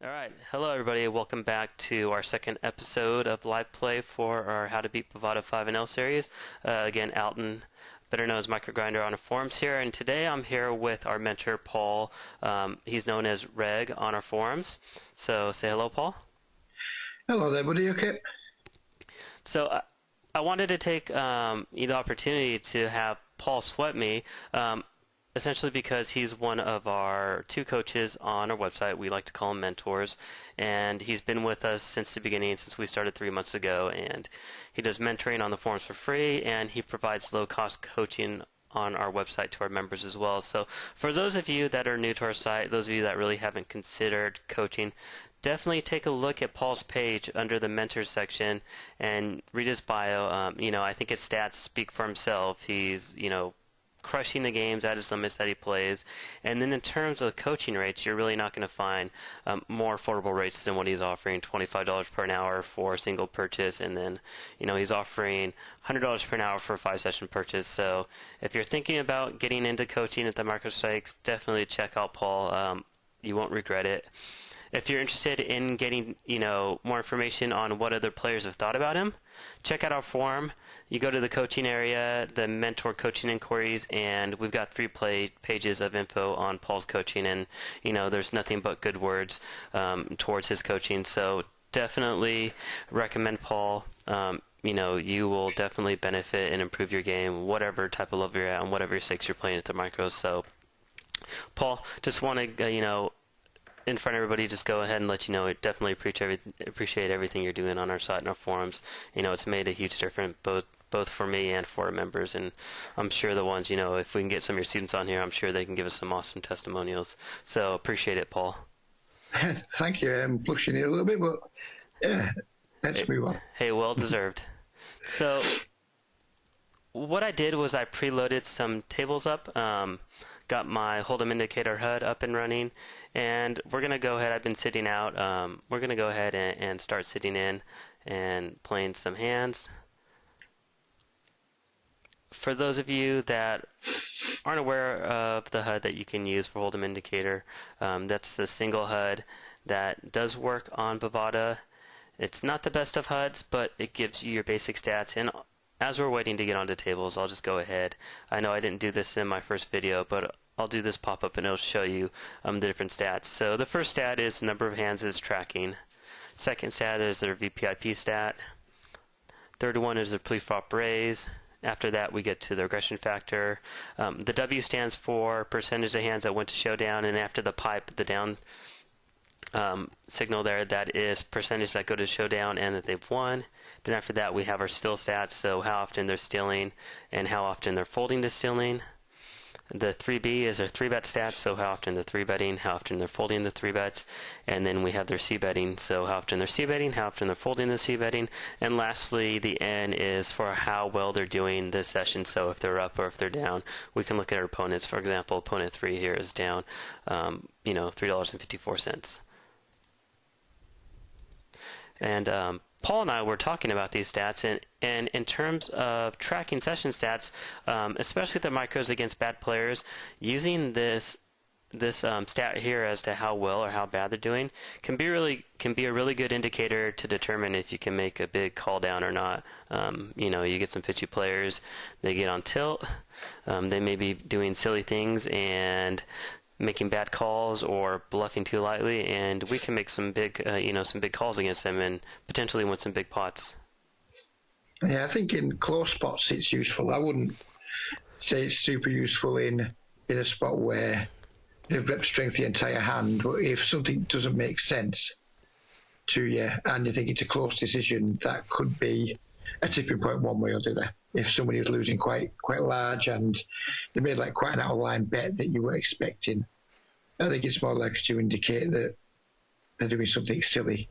Alright, hello everybody, welcome back to our second episode of live play for our How to Beat Bovada 5-0 series. Again, Alton, better known as MicroGrinder on the forums here, and today I'm here with our mentor, Paul. He's known as Reg on our forums. So, say hello, Paul. Hello there, buddy, okay? So, I wanted to take the opportunity to have Paul sweat me, essentially because he's one of our two coaches on our website. We like to call him mentors, and he's been with us since the beginning, since we started 3 months ago, and he does mentoring on the forums for free, and he provides low-cost coaching on our website to our members as well. So for those of you that are new to our site, those of you that really haven't considered coaching, definitely take a look at Paul's page under the mentors section and read his bio. I think his stats speak for himself. He's, crushing the games at his limits that he plays. And then in terms of coaching rates, you're really not going to find more affordable rates than what he's offering, $25 per an hour for a single purchase, and then he's offering $100 per an hour for a 5-session purchase. So if you're thinking about getting into coaching at the microsites, definitely check out Paul. You won't regret it. If you're interested in getting more information on what other players have thought about him, check out our forum. You go to the coaching area, the mentor coaching inquiries, and we've got 3 pages of info on Paul's coaching, and there's nothing but good words towards his coaching. So definitely recommend Paul. You will definitely benefit and improve your game, whatever type of level you're at and whatever stakes you're playing at the micros. So Paul, just want to in front of everybody, just go ahead and let you know, I definitely appreciate everything you're doing on our site and our forums. It's made a huge difference both for me and for our members, and I'm sure the ones, if we can get some of your students on here, I'm sure they can give us some awesome testimonials. So appreciate it, Paul. Thank you. I'm pushing it a little bit, but yeah, let's move on. Hey, well deserved. So what I did was I preloaded some tables up, got my Hold'em indicator HUD up and running, and we're going to go ahead. I've been sitting out. We're going to go ahead and start sitting in and playing some hands. For those of you that aren't aware of the HUD that you can use for Hold'em indicator, that's the single HUD that does work on Bovada. It's not the best of HUDs, but it gives you your basic stats. And as we're waiting to get onto tables, I'll just go ahead. I know I didn't do this in my first video, but I'll do this pop-up and it'll show you the different stats. So the first stat is number of hands it's tracking. Second stat is their VPIP stat. Third one is their pre-flop raise. After that, we get to the aggression factor. The W stands for percentage of hands that went to showdown, and after the pipe, the down signal there, that is percentage that go to showdown and that they've won. Then after that, we have our still stats, so how often they're stilling and how often they're folding to stilling. The 3B is their 3-bet stats, so how often they're 3-betting, how often they're folding the 3-bets. And then we have their C-betting, so how often they're C-betting, how often they're folding the C-betting. And lastly, the N is for how well they're doing this session, so if they're up or if they're down. We can look at our opponents. For example, opponent 3 here is down, $3.54. And Paul and I were talking about these stats, and in terms of tracking session stats, especially the micros against bad players, using this stat here as to how well or how bad they're doing can be a really good indicator to determine if you can make a big call down or not. You get some pitchy players, they get on tilt, they may be doing silly things and making bad calls or bluffing too lightly, and we can make some big calls against them and potentially win some big pots. Yeah, I think in close spots it's useful. I wouldn't say it's super useful in a spot where they've rep strength the entire hand, but if something doesn't make sense to you and you think it's a close decision, that could be a tipping point one way or the other. If somebody is losing quite large and they made like quite an out of line bet that you were expecting, I think it's more likely to indicate that they're doing something silly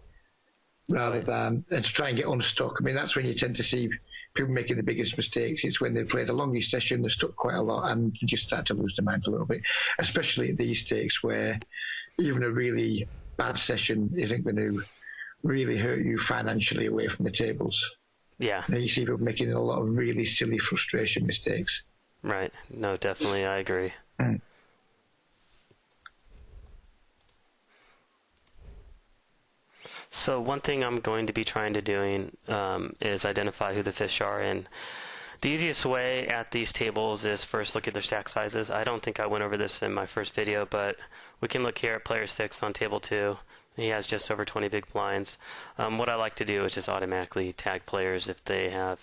rather than and to try and get unstuck. I mean, that's when you tend to see people making the biggest mistakes. It's when they play the longest session, they're stuck quite a lot and you just start to lose their mind a little bit, especially at these stakes where even a really bad session isn't going to really hurt you financially away from the tables. Yeah. You see people making a lot of really silly frustration mistakes. Right. No, definitely, I agree. So one thing I'm going to be trying to doing is identify who the fish are, and the easiest way at these tables is first look at their stack sizes. I don't think I went over this in my first video, but we can look here at player 6 on table 2. He has just over 20 big blinds. What I like to do is just automatically tag players if they have,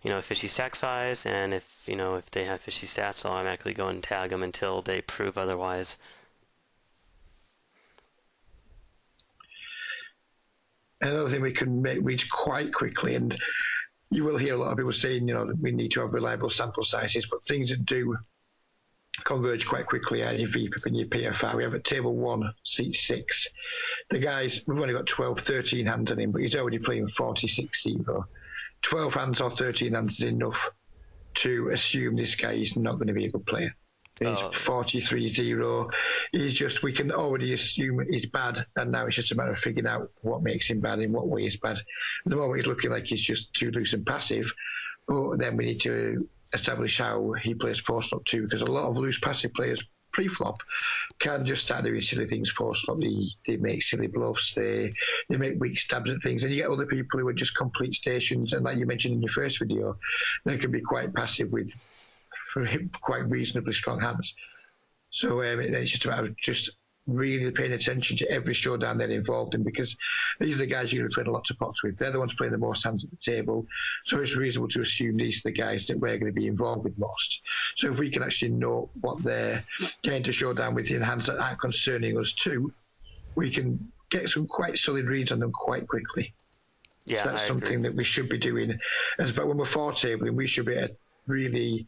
a fishy stack size, and if they have fishy stats, I'll automatically go and tag them until they prove otherwise. Another thing we can reach quite quickly, and you will hear a lot of people saying, that we need to have reliable sample sizes, but things that do converge quite quickly are your VPIP and your PFR. We have at table 1, seat 6. The guys, we've only got 12, 13 hands on him, but he's already playing 46-0. 12 hands or 13 hands is enough to assume this guy is not going to be a good player. He's 43-0. We can already assume he's bad, and now it's just a matter of figuring out what makes him bad, in what way he's bad. At the moment, he's looking like he's just too loose and passive, but then we need to establish how he plays post-flop too, because a lot of loose passive players pre-flop can just start doing silly things post-flop. They make silly bluffs, they make weak stabs at things, and you get other people who are just complete stations, and like you mentioned in your first video, they can be quite passive with quite reasonably strong hands. So it's just about just really paying attention to every showdown they're involved in, because these are the guys you're going to play lots of pots with. They're the ones playing the most hands at the table, so it's reasonable to assume these are the guys that we're going to be involved with most. So if we can actually know what they're getting to showdown with in hands that aren't concerning us too, we can get some quite solid reads on them quite quickly. Yeah, so that's I something agree. that we should be doing. But when we're 4-tabling, we should be able to really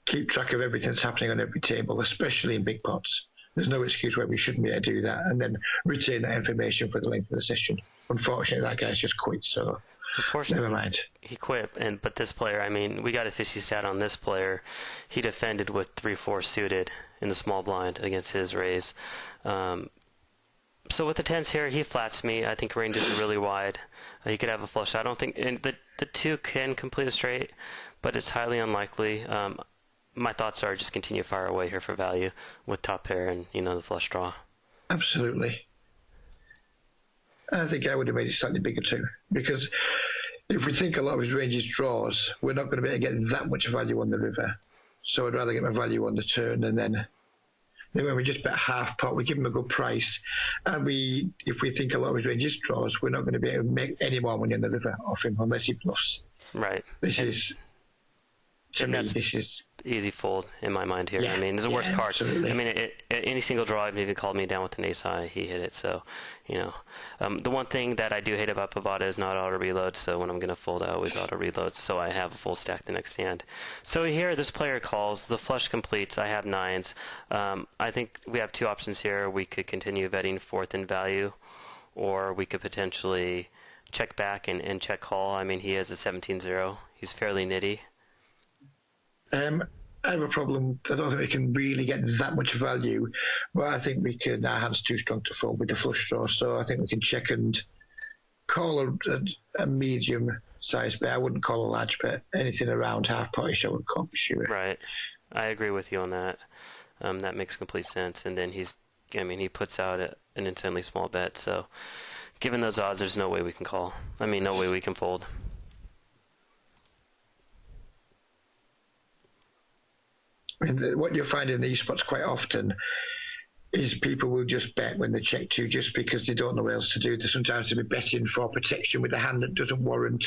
keep track of everything that's happening on every table, especially in big pots. There's no excuse why we shouldn't be able to do that and then retain that information for the length of the session. Unfortunately, that guy's just quit, so Unfortunately, never mind. He quit, but this player, we got a fishy stat on this player. He defended with 3-4 suited in the small blind against his raise. So with the 10s here, he flats me. I think range is really wide. He could have a flush. I don't think the 2 can complete a straight, but it's highly unlikely. My thoughts are just continue fire away here for value with top pair and the flush draw. Absolutely. I think I would have made it slightly bigger too, because if we think a lot of his range is draws, we're not going to be able to get that much value on the river. So I'd rather get my value on the turn, and then when we just bet half pot, we give him a good price, and if we think a lot of his range is draws, we're not going to be able to make any more money on the river off him unless he bluffs. Right. This is easy fold in my mind here. Yeah, it's the worst card. Absolutely. Any single draw, even if he called me down with an ace high, he hit it. So, the one thing that I do hate about Bovada is not auto reload. So when I'm going to fold, I always auto reload. So I have a full stack the next hand. So here, this player calls. The flush completes. I have 9s. I think we have 2 options here. We could continue betting 4th in value, or we could potentially check back and check call. He has a 17-0. He's fairly nitty. I have a problem. I don't think we can really get that much value, but I think our hand's too strong to fold with the flush draw, so I think we can check and call a medium size bet. I wouldn't call a large bet. Anything around half potish I would call for sure. Right. I agree with you on that. That makes complete sense. And then he puts out an insanely small bet, so given those odds, there's no way we can call. No way we can fold. What you'll find in these spots quite often is people will just bet when they check 2 just because they don't know what else to do. Sometimes they'll be betting for protection with a hand that doesn't warrant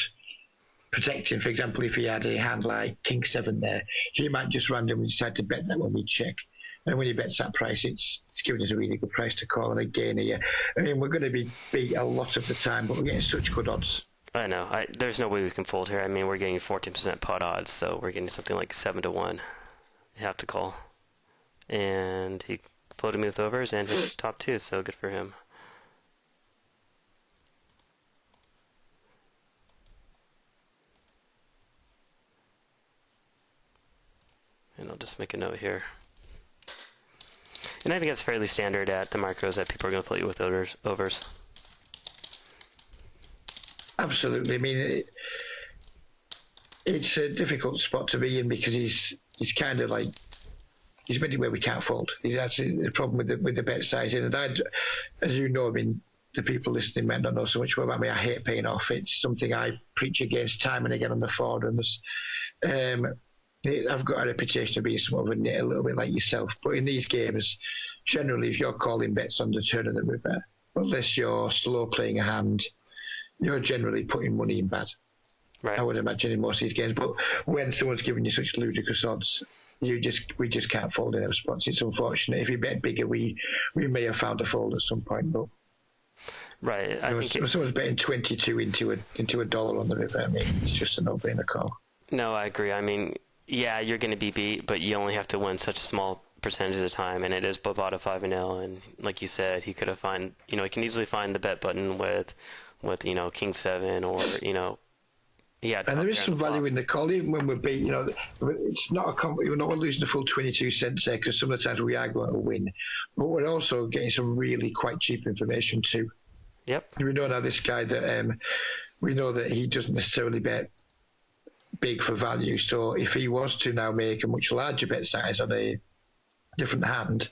protecting. For example, if he had a hand like King 7 there, he might just randomly decide to bet that when we check. And when he bets that price, it's giving us a really good price to call. And again, here, we're going to be beat a lot of the time, but we're getting such good odds. I know. There's no way we can fold here. We're getting 14% pot odds, so we're getting something like 7-1. You have to call. And he floated me with overs and hit top 2, so good for him. And I'll just make a note here. And I think that's fairly standard at the micros that people are going to float you with overs. Absolutely. It's a difficult spot to be in because he's kind of like betting where we can't fold. That's the problem with the bet size. And as you know, the people listening might not know so much more about me. I hate paying off. It's something I preach against time and again on the forums. I've got a reputation of being somewhat of a nit, a little bit like yourself. But in these games, generally, if you're calling bets on the turn of the river, unless you're slow playing a hand, you're generally putting money in bad. Right. I would imagine in most of these games. But when someone's giving you such ludicrous odds, we just can't fold in our spots. It's unfortunate. If you bet bigger, we may have found a fold at some point. But right, someone's betting 22 into a dollar on the river. I mean, it's just a no-brainer call. No, I agree. I mean, yeah, you're going to be beat, but you only have to win such a small percentage of the time, and it is Bovada 5-0, and like you said, he could have he can easily find the bet button with King 7 or and there is some value in the call, even when we're beat. It's not we're not losing the full 22 cents there, because some of the times we are going to win, but we're also getting some really quite cheap information too. Yep. We know now this guy that we know that he doesn't necessarily bet big for value. So if he was to now make a much larger bet size on a different hand,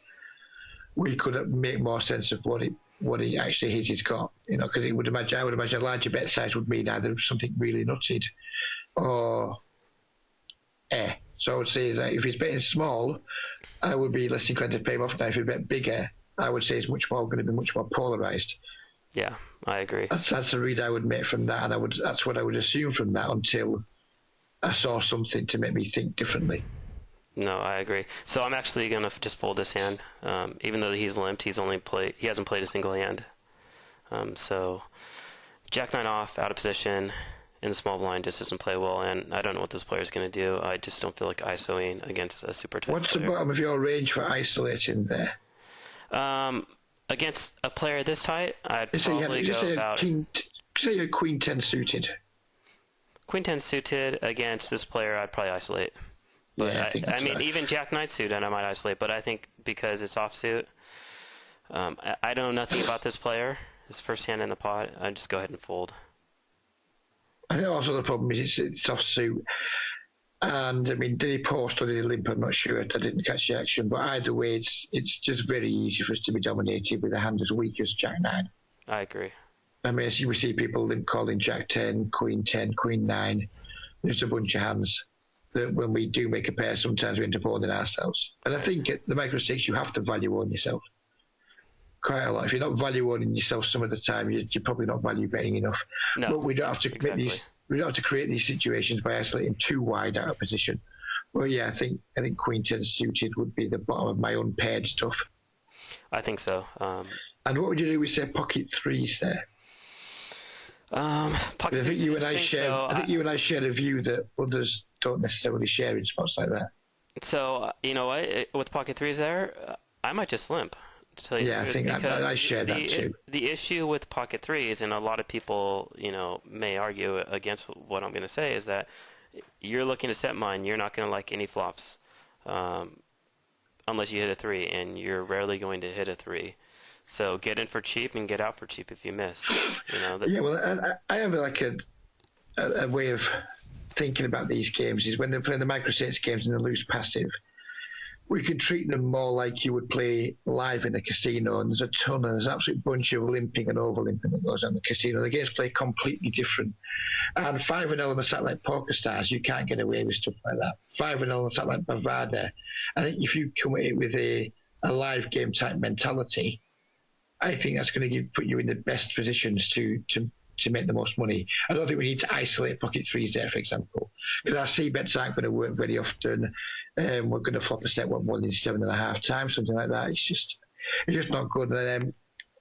we could make more sense of what he actually is he's got. Because I would imagine a larger bet size would mean either something really nutted or So I would say that if he's betting small, I would be less inclined to pay him off. Now if he bet bigger, I would say it's going to be much more polarised. Yeah, I agree. That's the read I would make from that, and that's what I would assume from that until I saw something to make me think differently. No, I agree. So I'm actually going to just fold this hand. Even though he's limped, he hasn't played a single hand. So Jack 9 off, out of position, in the small blind just doesn't play well, and I don't know what this player is going to do. I just don't feel like ISOing against a super tight What's player. the bottom of your range for isolating there? Against a player this tight, I'd probably go about... Say you're Queen 10 suited. Queen 10 suited against this player, I'd probably isolate. But yeah, I mean, even Jack 9 suited, I might isolate. But I think because it's offsuit, I know nothing about this player. His first hand in the pot, I'd just go ahead and fold. I think also the problem is it's offsuit. And, I mean, did he post or did he limp? I'm not sure. I didn't catch the action. But either way, it's just very easy for us to be dominated with a hand as weak as Jack 9. I agree. I mean, we see people limp calling Jack 10, Queen 9. There's a bunch of hands that when we do make a pair, sometimes we end up owning ourselves. And I think at the micro stakes, you have to value own yourself quite a lot. If you're not value owning yourself some of the time, you're probably not value betting enough. No, but we don't have to exactly. We don't have to create these situations by isolating too wide out of position. Well, yeah, I think Queen 10 suited would be the bottom of my unpaired stuff. I think so. And what would you do with, say, pocket threes there? I think you and I share a view that others don't necessarily share in spots like that. So you know what? With pocket threes there, I might just limp. To tell you yeah, I think I share that too. The issue with pocket threes, and a lot of people, may argue against what I'm going to say, is that you're looking to set mine. You're not going to like any flops, unless you hit a 3, and you're rarely going to hit a 3. So get in for cheap and get out for cheap if you miss. Yeah, well, I have a way of thinking about these games is when they're playing the micro stakes games and they lose passive, we can treat them more like you would play live in a casino, and there's an absolute bunch of limping and over-limping that goes on in the casino. The games play completely different. And 5-0 on the satellite poker stars, you can't get away with stuff like that. 5-0 on the satellite Bovada, I think if you come at it with a live game type mentality, I think that's going to put you in the best positions to make the most money. I don't think we need to isolate pocket threes there, for example, because our C bets aren't going to work very often. We're going to flop a set one in 7.5 times, something like that. It's just not good. And then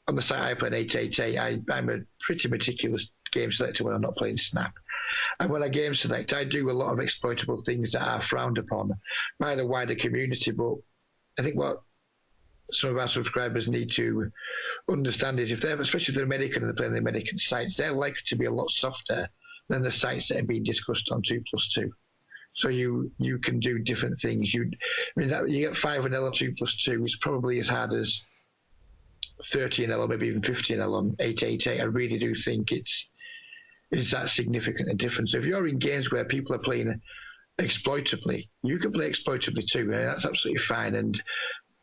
on the site I play 888, I'm a pretty meticulous game selector when I'm not playing Snap. And when I game select, I do a lot of exploitable things that are frowned upon by the wider community. But I think what some of our subscribers need to understand is especially if they're American and they're playing the American sites, they're likely to be a lot softer than the sites that are being discussed on 2+2. So you can do different things. You get 5-0 on 2+2 is probably as hard as 30-0 or maybe even 50-0 on 888. I really do think it's that significant a difference. So if you're in games where people are playing exploitably, you can play exploitably too. That's absolutely fine, and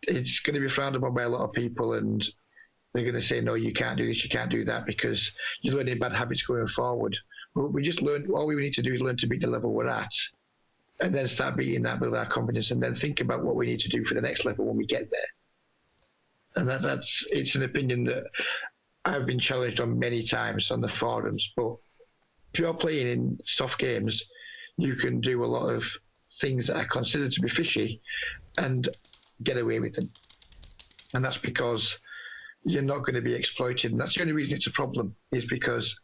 it's going to be frowned upon by a lot of people, and They're going to say, no, you can't do this, you can't do that, because you're learning bad habits going forward. But we just learn, all we need to do is learn to beat the level we're at, and then start beating that, build our confidence, and then think about what we need to do for the next level when we get there. And it's an opinion that I've been challenged on many times on the forums. But if you're playing in soft games, you can do a lot of things that are considered to be fishy and get away with them. And that's because you're not going to be exploited. And that's the only reason it's a problem, is because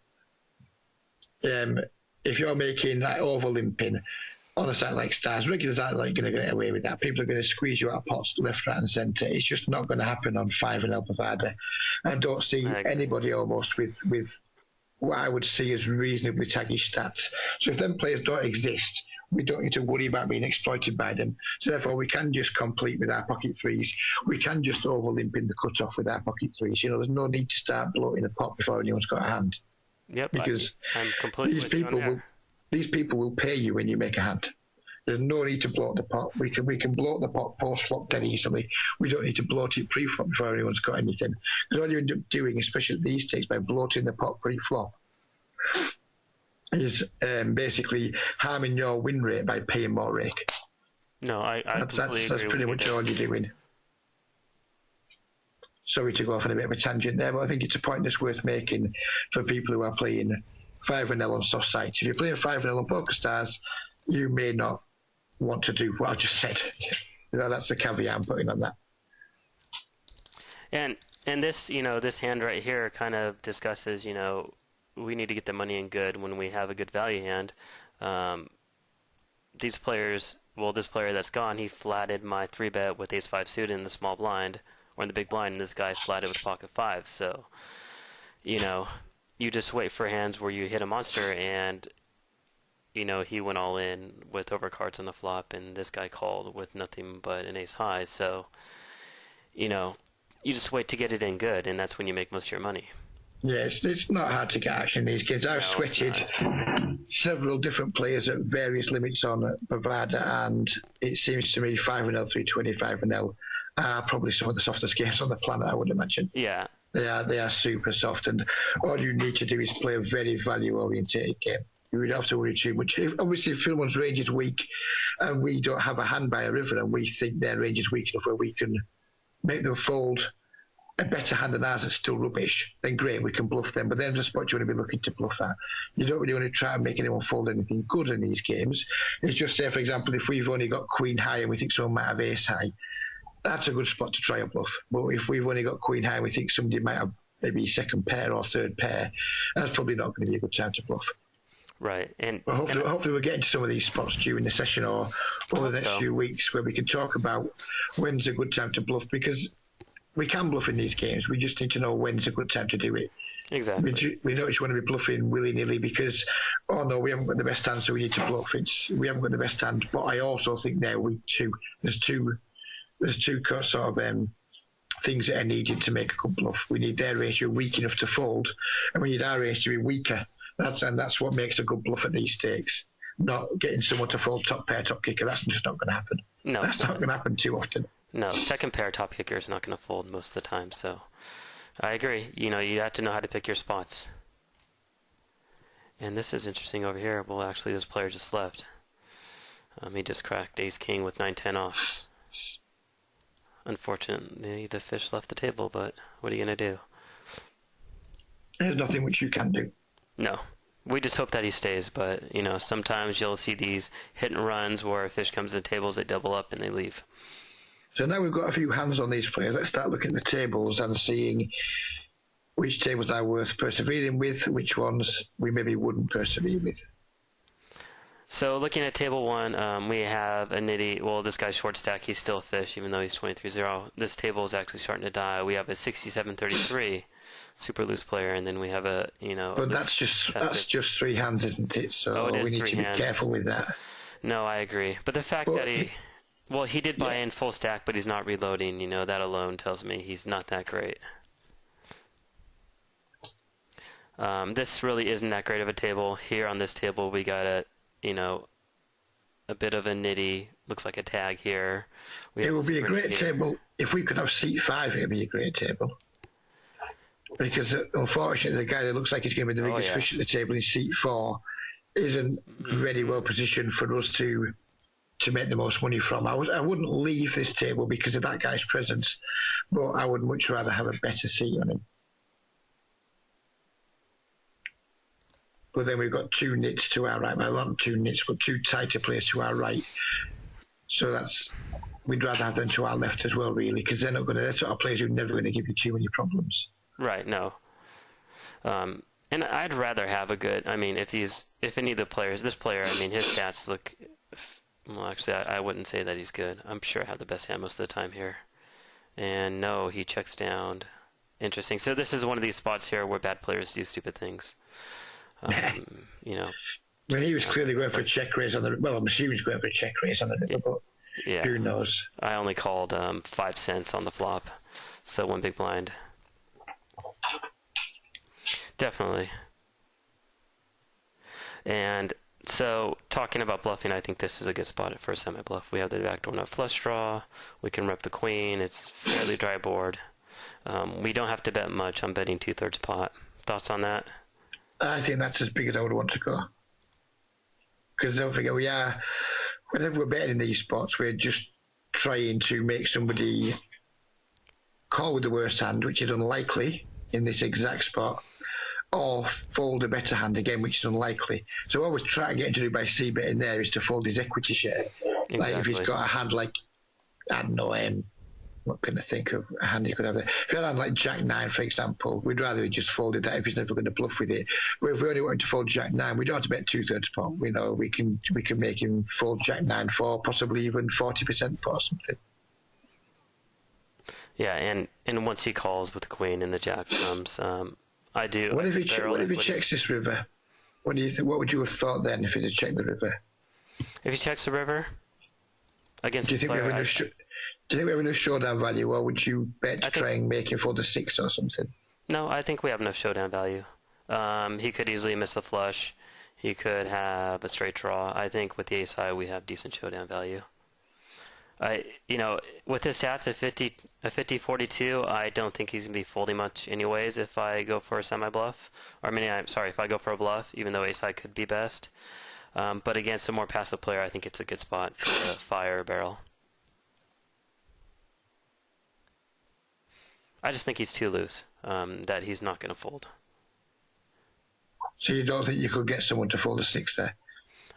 if you're making like overlimping on a site like Stars, regulars aren't like going to get away with that. People are going to squeeze you out of pots left, right, and centre. It's just not going to happen on 5-0 Bovada. I don't see anybody almost with what I would see as reasonably taggy stats. So if them players don't exist, we don't need to worry about being exploited by them. So therefore, we can just complete with our pocket threes. We can just overlimp in the cut-off with our pocket threes. You know, there's no need to start bloating a pot before anyone's got a hand. Yep, because I'm completely these people will pay you when you make a hand. There's no need to bloat the pot. We can bloat the pot post-flop dead easily. We don't need to bloat it pre-flop before anyone's got anything. Because all you end up doing, especially at these stakes, by bloating the pot pre-flop, is basically harming your win rate by paying more rake. No, I completely agree. That's pretty much all you're doing. Sorry to go off on a bit of a tangent there, but I think it's a point that's worth making for people who are playing 5-0 on soft sites. If you're playing 5-0 on PokerStars, you may not want to do what I just said. That's the caveat I'm putting on that. And this, this hand right here kind of discusses, we need to get the money in good when we have a good value hand. These players, this player that's gone, he flatted my 3-bet with ace-5 suited in the small blind, or in the big blind, and this guy flatted with pocket 5. So, you just wait for hands where you hit a monster, and, he went all in with overcards on the flop, and this guy called with nothing but an ace-high. So, you just wait to get it in good, and that's when you make most of your money. Yes, it's not hard to get action in these games. I've sweated several different players at various limits on Bovada, and it seems to me 5-0 through 25-0 are probably some of the softest games on the planet, I would imagine. Yeah. They are super soft, and all you need to do is play a very value-orientated game. You don't have to worry too much. Obviously, if someone's range is weak and we don't have a hand by a river and we think their range is weak enough where we can make them fold a better hand than ours that's still rubbish, then great, we can bluff them. But then the spot you want to be looking to bluff at. You don't really want to try and make anyone fold anything good in these games. It's just, say, for example, if we've only got queen high and we think someone might have ace high, that's a good spot to try a bluff. But if we've only got queen high and we think somebody might have maybe second pair or third pair, that's probably not going to be a good time to bluff. Right. But hopefully we'll get into some of these spots during the session or over the next few weeks where we can talk about when's a good time to bluff, because we can bluff in these games. We just need to know when's a good time to do it. Exactly. We don't just want to be bluffing willy-nilly because, oh no, we haven't got the best hand, so we need to bluff. We haven't got the best hand, but I also think they're weak too. There's two sort of things that are needed to make a good bluff. We need their race to be weak enough to fold, and we need our race to be weaker. That's what makes a good bluff at these stakes. Not getting someone to fold top pair, top kicker. That's just not going to happen. No, that's not going to happen too often. No, second pair top kicker is not going to fold most of the time. So I agree. You have to know how to pick your spots. And this is interesting over here. Well, actually, this player just left. He just cracked ace king with 9-10 off. Unfortunately, the fish left the table, but what are you going to do? There's nothing which you can do. No. We just hope that he stays, but, sometimes you'll see these hit and runs where a fish comes to the tables, they double up, and they leave. So now we've got a few hands on these players. Let's start looking at the tables and seeing which tables are worth persevering with, which ones we maybe wouldn't persevere with. So looking at table 1, we have a nitty. Well, this guy's short stack. He's still a fish, even though he's 23-0. This table is actually starting to die. We have a 67-33 super loose player, and then we have a But that's just 3 hands, isn't it? So it is we need 3 to be hands. careful with that. No, I agree. But the fact that he did buy in full stack, but he's not reloading. That alone tells me he's not that great. This really isn't that great of a table. Here on this table, we got a bit of a nitty. Looks like a tag here. It would be a great table if we could have seat 5. It would be a great table. because unfortunately the guy that looks like he's going to be the biggest fish at the table in seat 4 isn't very well positioned for us to make the most money from. I wouldn't leave this table because of that guy's presence, but I would much rather have a better seat on him. But then we've got 2 nits to our right. Well, not 2 nits, but 2 tighter players to our right. So we'd rather have them to our left as well, really, because they're sort of players who are never going to give you too many problems. Right. No. And I'd rather have a good. I mean, if any of the players, this player, I mean, his stats look. Well, actually, I wouldn't say that he's good. I'm sure I have the best hand most of the time here. And no, he checks down. Interesting. So this is one of these spots here where bad players do stupid things. You know. Well, he was clearly going for a check raise on the. Well, I'm assuming he's going for a check raise on the river, but who knows? I only called 5 cents on the flop, so 1 big blind. Definitely. And so, talking about bluffing, I think this is a good spot for a semi-bluff. We have the backdoor nut flush draw. We can rep the queen. It's fairly dry board. We don't have to bet much. I'm betting 2/3 pot. Thoughts on that? I think that's as big as I would want to go. Because don't forget, whenever we're betting in these spots, we're just trying to make somebody call with the worst hand, which is unlikely in this exact spot, or fold a better hand again, which is unlikely. So what we're trying to get him to do by c-betting there is to fold his equity share. Exactly. Like if he's got a hand like, I don't know, what can I think of a hand he could have there? If he had a hand like Jack 9, for example, we'd rather he just folded that if he's never going to bluff with it. But if we only want him to fold Jack 9, we don't have to bet 2/3 pot. We know we can make him fold Jack 9 for possibly even 40% pot or something. Yeah, and once he calls with the queen and the jack comes, I do. What if he checks this river? What do you think? What would you have thought then if he had checked the river? If he checks the river against do you think we have enough showdown value, or would you bet to try and make him fold a 6 or something? No, I think we have enough showdown value. He could easily miss a flush. He could have a straight draw. I think with the ace high, we have decent showdown value. With his stats at 50-42, I don't think he's going to be folding much anyways if I go for a semi-bluff. If I go for a bluff, even though ace high could be best. But against a more passive player, I think it's a good spot to fire a barrel. I just think he's too loose, that he's not going to fold. So you don't think you could get someone to fold a 6 there?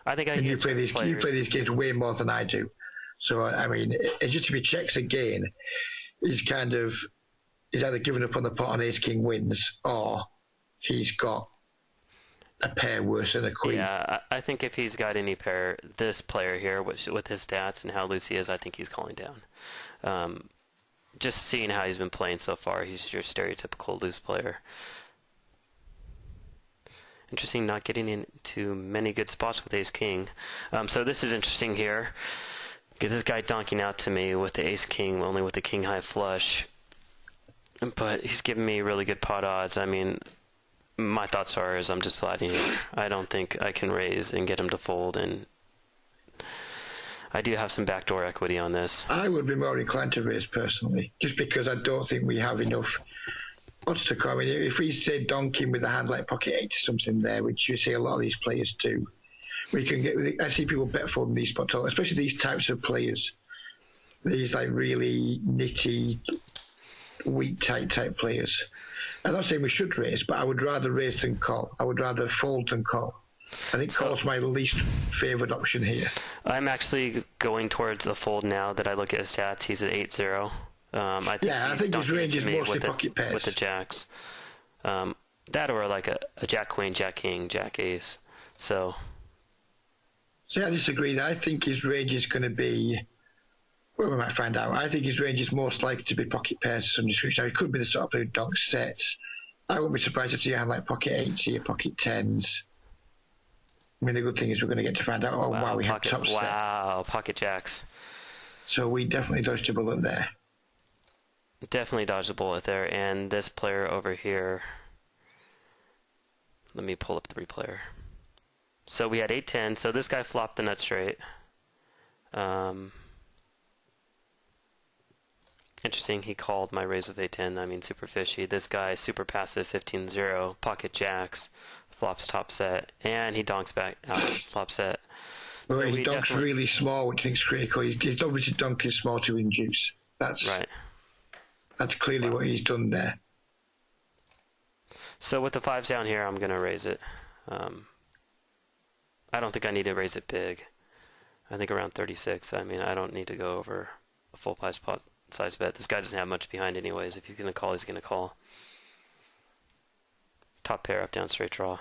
I think you play these games way more than I do. So, I mean, just if he checks again, he's either given up on the pot and ace-king wins, or he's got a pair worse than a queen. Yeah, I think if he's got any pair, this player here, with his stats and how loose he is, I think he's calling down. Just seeing how he's been playing so far, he's your stereotypical loose player. Interesting, not getting into many good spots with ace-king. So this is interesting here. Get this guy donking out to me with the ace-king, only with the king-high flush. But he's giving me really good pot odds. I mean, my thoughts are I'm just flatting here. I don't think I can raise and get him to fold, and I do have some backdoor equity on this. I would be more inclined to raise personally, just because I don't think we have enough odds to come. I mean, if we say donking with a hand like pocket 8 or something there, which you see a lot of these players do, we can get. I see people bet folding these spots, especially these types of players. These like really nitty, weak tight type players. I'm not saying we should raise, but I would rather raise than call. I would rather fold than call. I think call's my least favoured option here. I'm actually going towards the fold now that I look at his stats. He's at 8-0. I think his range is mostly pocket pairs. With the jacks. That or like a jack queen, jack king, jack ace. So I disagree. I think his range is going to be, well, we might find out. I think his range is most likely to be pocket pairs of some description. Now, he could be the sort of player who donks sets. I wouldn't be surprised to see a hand like pocket 8s here, pocket 10s. I mean, the good thing is we're going to get to find out, we have top set. Wow, pocket jacks. So we definitely dodged a bullet there. Definitely dodged a bullet there. And this player over here, let me pull up the replayer. So we had 8-10. So this guy flopped the nut straight. Interesting, he called my raise with A10. I mean, super fishy. This guy, super passive, 15-0, pocket jacks, flops top set, and he donks back out of flop set. Well, So he we donks definitely... really small, which I think is critical. He's obviously donking small to induce. Right. That's clearly what he's done there. So with the 5s down here, I'm going to raise it. I don't think I need to raise it big. I think around 36. I mean, I don't need to go over a full size bet. This guy doesn't have much behind anyways. If he's going to call, he's going to call. Top pair, up, down, straight draw.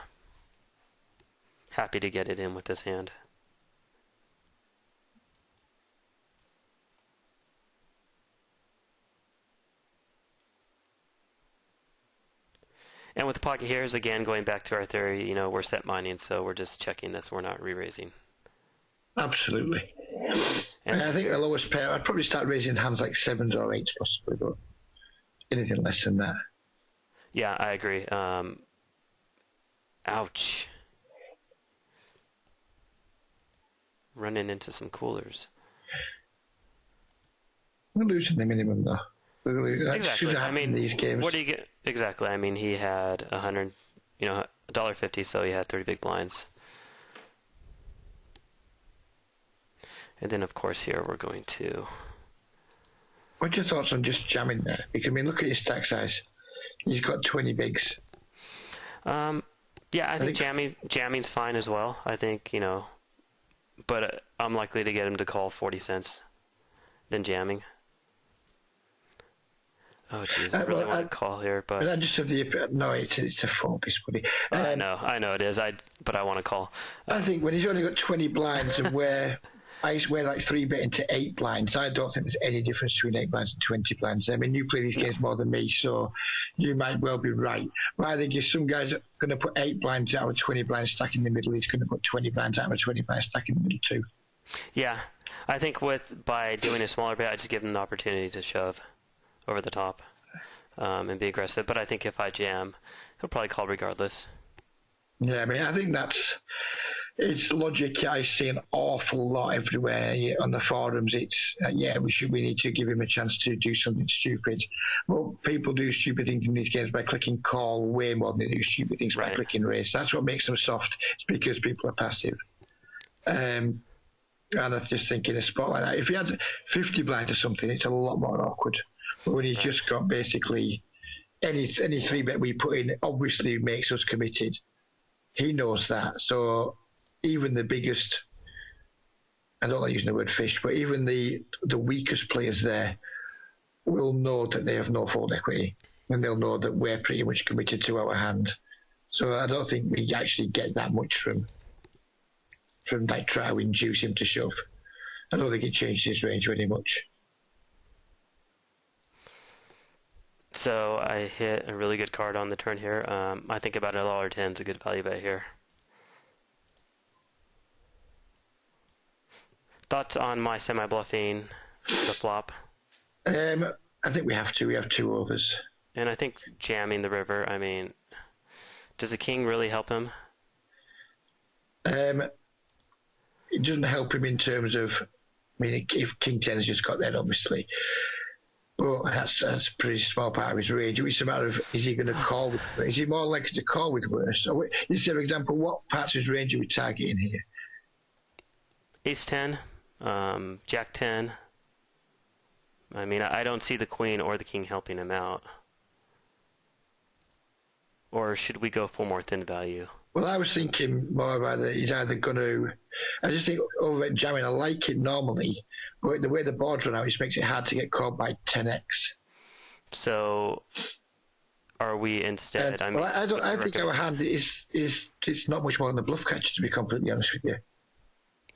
Happy to get it in with this hand. And with the pocket here is, again, going back to our theory, we're set mining, so we're just checking this. We're not re-raising. Absolutely. And I think the lowest pair, I'd probably start raising hands like 7s or 8s possibly, but anything less than that. Yeah, I agree. Ouch. Running into some coolers. We're losing the minimum, though. Exactly. I mean, these games. What do you get? Exactly. I mean, he had $150, so he had 30 big blinds. And then, of course, here we're going to... What's your thoughts on just jamming there? Because, I mean, look at his stack size. He's got 20 bigs. Yeah, I think jamming's fine as well. I think, but I'm likely to get him to call 40 cents than jamming. Oh, jeez, I really want to call here, but... I just have no, it's a 4-piece, buddy. I know it is, but I want to call. I think when he's only got 20 blinds and where like 3-bet into 8 blinds, I don't think there's any difference between 8 blinds and 20 blinds. I mean, you play these games more than me, so you might well be right. But I think if some guy's going to put 8 blinds out of a 20 blind stack in the middle, he's going to put 20 blinds out of a 20 blind stack in the middle too. Yeah, I think by doing a smaller bet, I just give him the opportunity to shove over the top and be aggressive. But I think if I jam, he'll probably call regardless. Yeah, I mean, I think it's logic I see an awful lot everywhere on the forums. It's we need to give him a chance to do something stupid. Well, people do stupid things in these games by clicking call way more than they do stupid things by clicking raise. That's what makes them soft. It's because people are passive. And I just think in a spot like that, if he had 50 blinds or something, it's a lot more awkward. But when he's just got basically any 3-bet we put in, obviously makes us committed. He knows that. So even the biggest, I don't like using the word fish, but even the weakest players there will know that they have no fold equity, and they'll know that we're pretty much committed to our hand. So I don't think we actually get that much from like try to induce him to shove. I don't think it changes his range very much. So I hit a really good card on the turn here. I think about $1.10 is a good value bet here. Thoughts on my semi-bluffing the flop? I think we have to. We have 2 overs. And I think jamming the river, I mean, does the king really help him? It doesn't help him in terms of, I mean, if King 10 has just got there, obviously. But that's a pretty small part of his range. It's a matter of, is he going to call with worse? Is he more likely to call with worse? So, for example, what parts of his range are we targeting here? Ace 10, Jack 10. I mean, I don't see the queen or the king helping him out. Or should we go for more thin value? Well, I was thinking more about that he's either going to... I just think over jamming, I like it normally, but the way the board's run out, it makes it hard to get called by 10x. So, are we instead... I think our hand is it's not much more than a bluff catcher, to be completely honest with you.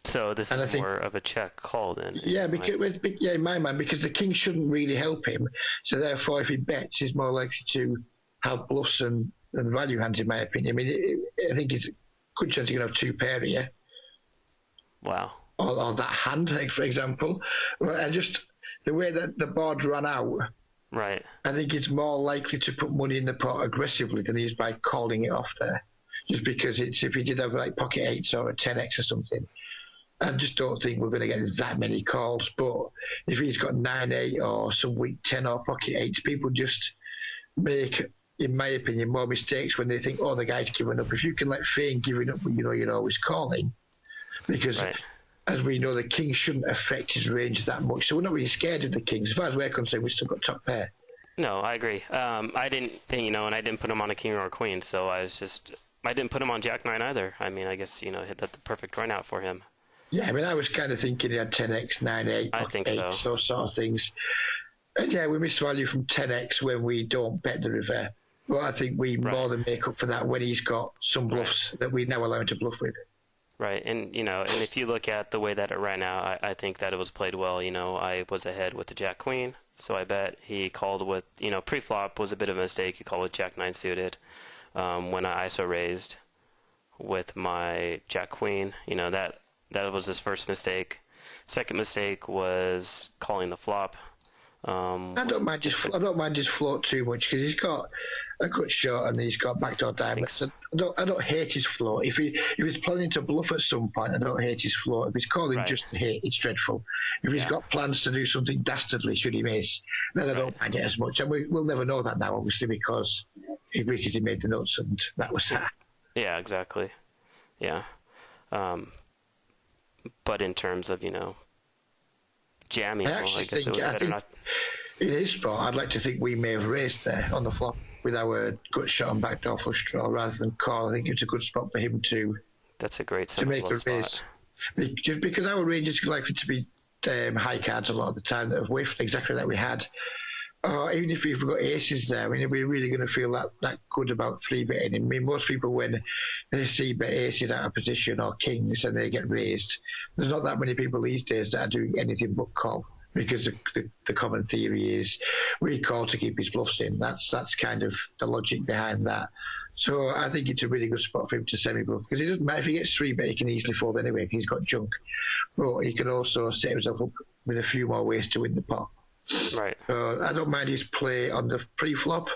So this is more of a check call then? Yeah, in my mind, because the king shouldn't really help him, so therefore if he bets, he's more likely to have bluffs and value hands, in my opinion. I mean, I think it's a good chance you're going to have 2 pair here. Wow. Or that hand, like, for example. Well, the way that the board ran out, right? I think it's more likely to put money in the pot aggressively than he is by calling it off there. Just because if he did have like pocket 8s or a 10x or something, I just don't think we're going to get that many calls. But if he's got 9-8 or some weak 10 or pocket 8s, people just make, in my opinion, more mistakes when they think, oh, the guy's giving up. If you can let feign giving up when you know you're always calling, because as we know, the king shouldn't affect his range that much. So we're not really scared of the kings. As far as we're concerned, we've still got top pair. No, I agree. I didn't, and I didn't put him on a king or a queen, so I didn't put him on Jack 9 either. I mean, I guess, hit that the perfect run out for him. Yeah, I mean, I was kind of thinking he had 10x, 9-8, I think 8, so. Those sort of things. And yeah, we miss value from 10x when we don't bet the river. But I think we more than make up for that when he's got some bluffs that we now allow him to bluff with. Right, and and if you look at the way that it ran out, I think that it was played well. I was ahead with the Jack Queen, so I bet he called with, pre-flop was a bit of a mistake. He called with Jack 9 suited. When I ISO raised with my Jack Queen, that was his first mistake. Second mistake was calling the flop. I don't mind his float too much because he's got a good shot and he's got backdoor diamonds. I don't hate his float. If he's planning to bluff at some point, I don't hate his float. If he's calling just to hit, it's dreadful. If he's got plans to do something dastardly, should he miss, then I don't mind it as much. And we'll never know that now, obviously, because he made the nuts and that was that. Yeah, exactly. Yeah. But in terms of, jamming, I guess it was better not. In his spot, I'd like to think we may have raised there on the flop with our gut shot and backdoor flush draw rather than call. I think it's a good spot for him to. That's a great to make a raise. Because our range is likely to be high cards a lot of the time that have whiffed exactly like we had. Even if we've got aces there, I mean, we're really going to feel that good about 3-betting. I mean, most people, when they see bet aces out of position or kings and they get raised, there's not that many people these days that are doing anything but call, because the common theory is we call to keep his bluffs in. That's kind of the logic behind that. So I think it's a really good spot for him to semi-bluff, because it doesn't matter if he gets 3-bet, he can easily fold anyway if he's got junk. But he can also set himself up with a few more ways to win the pot. Right. So I don't mind his play on the pre-flop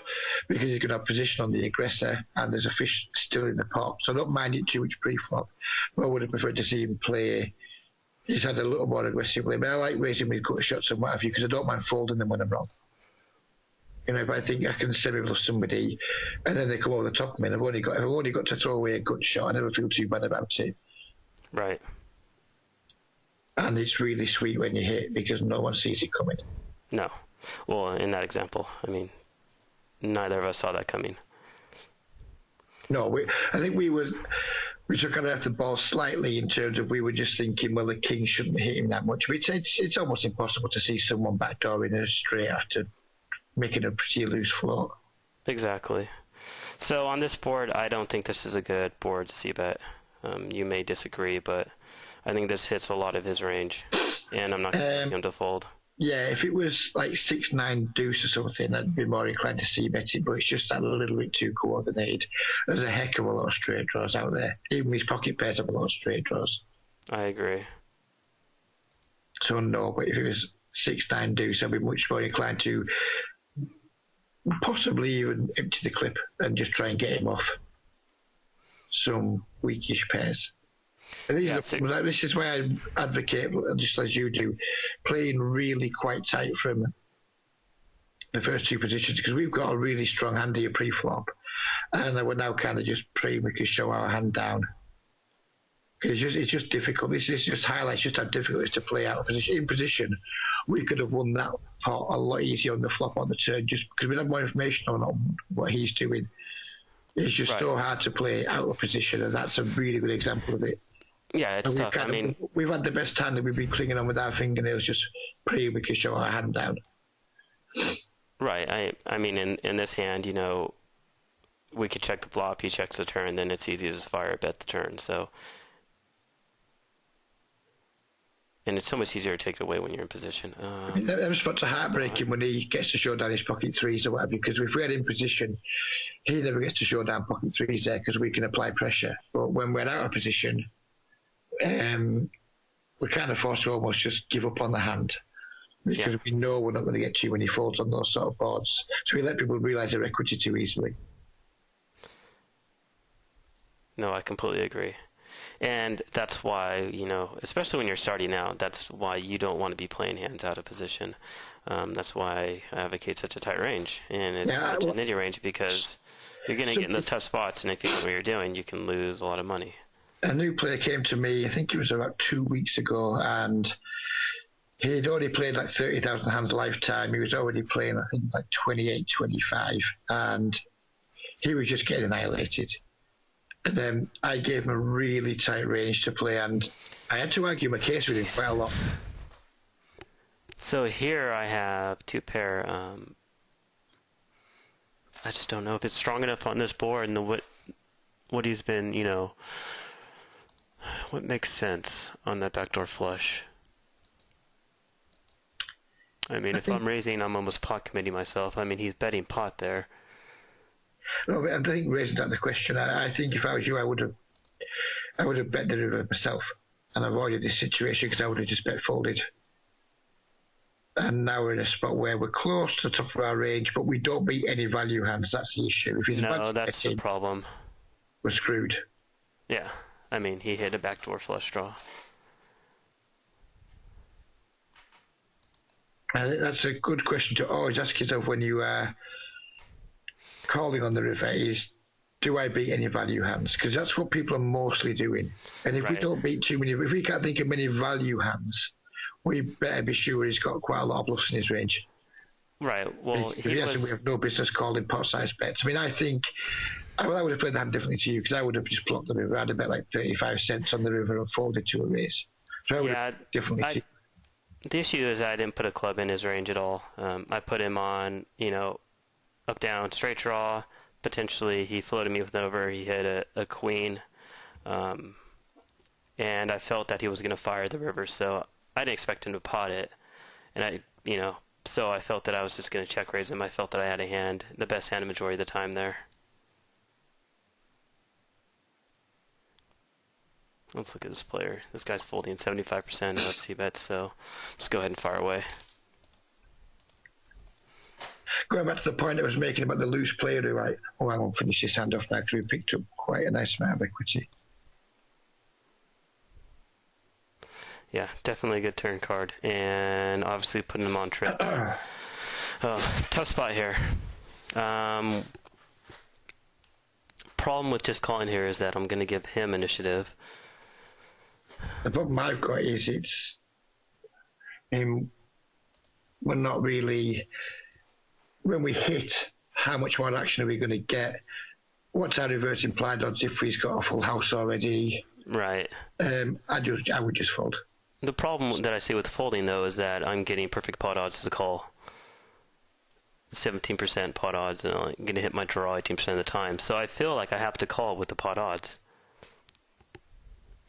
because he's going to have position on the aggressor and there's a fish still in the pot. So I don't mind it too much pre-flop. But I would have preferred to see him play. He's had a little more aggressively. But I like raising with cut shots and what have you because I don't mind folding them when I'm wrong. If I think I can semi-bluff somebody and then they come over the top of me and I've only got to throw away a good shot, I never feel too bad about it. Right. And it's really sweet when you hit because no one sees it coming. No. Well, in that example, I mean, neither of us saw that coming. No, I think we took kind of the ball slightly in terms of we were just thinking, well, the king shouldn't hit him that much. But it's almost impossible to see someone backdooring a straight after making a pretty loose float. Exactly. So on this board, I don't think this is a good board to c-bet. You may disagree, but I think this hits a lot of his range, and I'm not going to make him to fold. Yeah, if it was like 6-9 deuce or something, I'd be more inclined to c-bet it, but it's just that a little bit too coordinated. There's a heck of a lot of straight draws out there. Even his pocket pairs have a lot of straight draws. I agree. So no, but if it was 6-9 deuce, I'd be much more inclined to possibly even empty the clip and just try and get him off some weakish pairs. And this is why I advocate, just as you do, playing really quite tight from the first two positions, because we've got a really strong hand here pre-flop, and we're now kind of just praying we can show our hand down. It's just difficult. This just highlights just how difficult it is to play out of position. In position, we could have won that pot a lot easier on the flop on the turn, just because we have more information on what he's doing. It's just so hard to play out of position, and that's a really good example of it. Yeah, it's tough. We've had the best hand and we've been clinging on with our fingernails, just praying we can show our hand down. Right. I mean, in this hand, we could check the flop, he checks the turn, then it's easy to just fire bet the turn. So, and it's so much easier to take it away when you're in position. Them spots are heartbreaking when he gets to show down his pocket threes or whatever, because if we had in position, he never gets to show down pocket threes there because we can apply pressure. But when we're out of position, we're kind of forced to almost just give up on the hand because we know we're not going to get too many folds on those sort of boards. So we let people realise their equity too easily. No, I completely agree. And that's why, especially when you're starting out, that's why you don't want to be playing hands out of position. That's why I advocate such a tight range, and it's such a nitty range, because you're going to get in those tough spots, and if you know what you're doing, you can lose a lot of money. A new player came to me, I think it was about 2 weeks ago, and he'd already played like 30,000 hands lifetime. He was already playing, I think, like 28, 25, and he was just getting annihilated. And then I gave him a really tight range to play, and I had to argue my case with him quite a lot. So here I have two pair. I just don't know if it's strong enough on this board, and what he's been, what makes sense on that backdoor flush. I mean, if I'm raising, I'm almost pot committing myself. I mean, he's betting pot there. No, but I think raising's not the question. I think if I was you, I would have bet the river myself and avoided this situation, because I would have just bet folded. And now we're in a spot where we're close to the top of our range, but we don't beat any value hands. That's the issue. If no, that's the problem. We're screwed. Yeah. I mean, he hit a backdoor flush draw. I think that's a good question to always ask yourself when you are calling on the river is, do I beat any value hands? Because that's what people are mostly doing. And if we don't beat too many, if we can't think of many value hands, we better be sure he's got quite a lot of bluffs in his range. Right. Well, we have no business calling pot-sized bets. I mean, I think I would have played the hand differently to you, because I would have just blocked the river. I'd have bet like 35 cents on the river and folded to a raise. So I would have differently. The issue is I didn't put a club in his range at all. I put him on, up, down, straight draw. Potentially he floated me with an over. He hit a queen. And I felt that he was going to fire the river, so I didn't expect him to pot it. And so I felt that I was just going to check raise him. I felt that I had a hand, the best hand the majority of the time there. Let's look at this player. This guy's folding 75% of FC bets, so just go ahead and fire away. Going back to the point I was making about the loose player who I won't finish this hand off now, because we picked up quite a nice amount of equity. Yeah, definitely a good turn card, and obviously putting him on trips. Tough spot here. Problem with just calling here is that I'm going to give him initiative. The problem I've got is we're not really, when we hit, how much more action are we going to get? What's our reverse implied odds if he's got a full house already? Right. I would just fold. The problem that I see with folding, though, is that I'm getting perfect pot odds to call. 17% pot odds, and I'm going to hit my draw 18% of the time. So I feel like I have to call with the pot odds.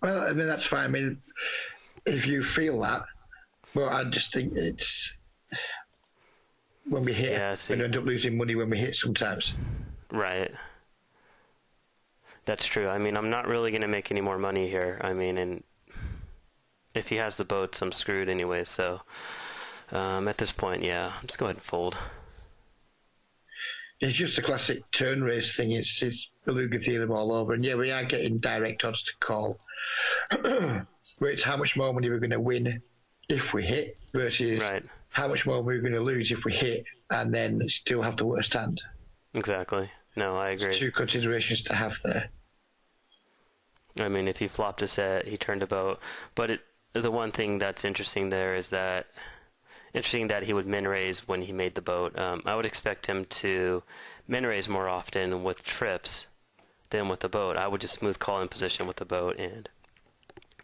Well, I mean, that's fine. I mean, if you feel that, well, I just think it's when we hit, we end up losing money when we hit sometimes. Right. That's true. I mean, I'm not really going to make any more money here. I mean, and if he has the boats, I'm screwed anyway. So at this point, yeah, I'm just go ahead and fold. It's just a classic turn race thing. It's Beluga theorem all over. And yeah, we are getting direct odds to call. Where it's how much more money we're going to win if we hit versus how much more we're going to lose if we hit and then still have the worst hand. Exactly. No, I agree. It's two considerations to have there. I mean, if he flopped a set, he turned a boat. But the one thing that's interesting there is that he would min raise when he made the boat. I would expect him to min raise more often with trips than with the boat. I would just smooth call in position with the boat, and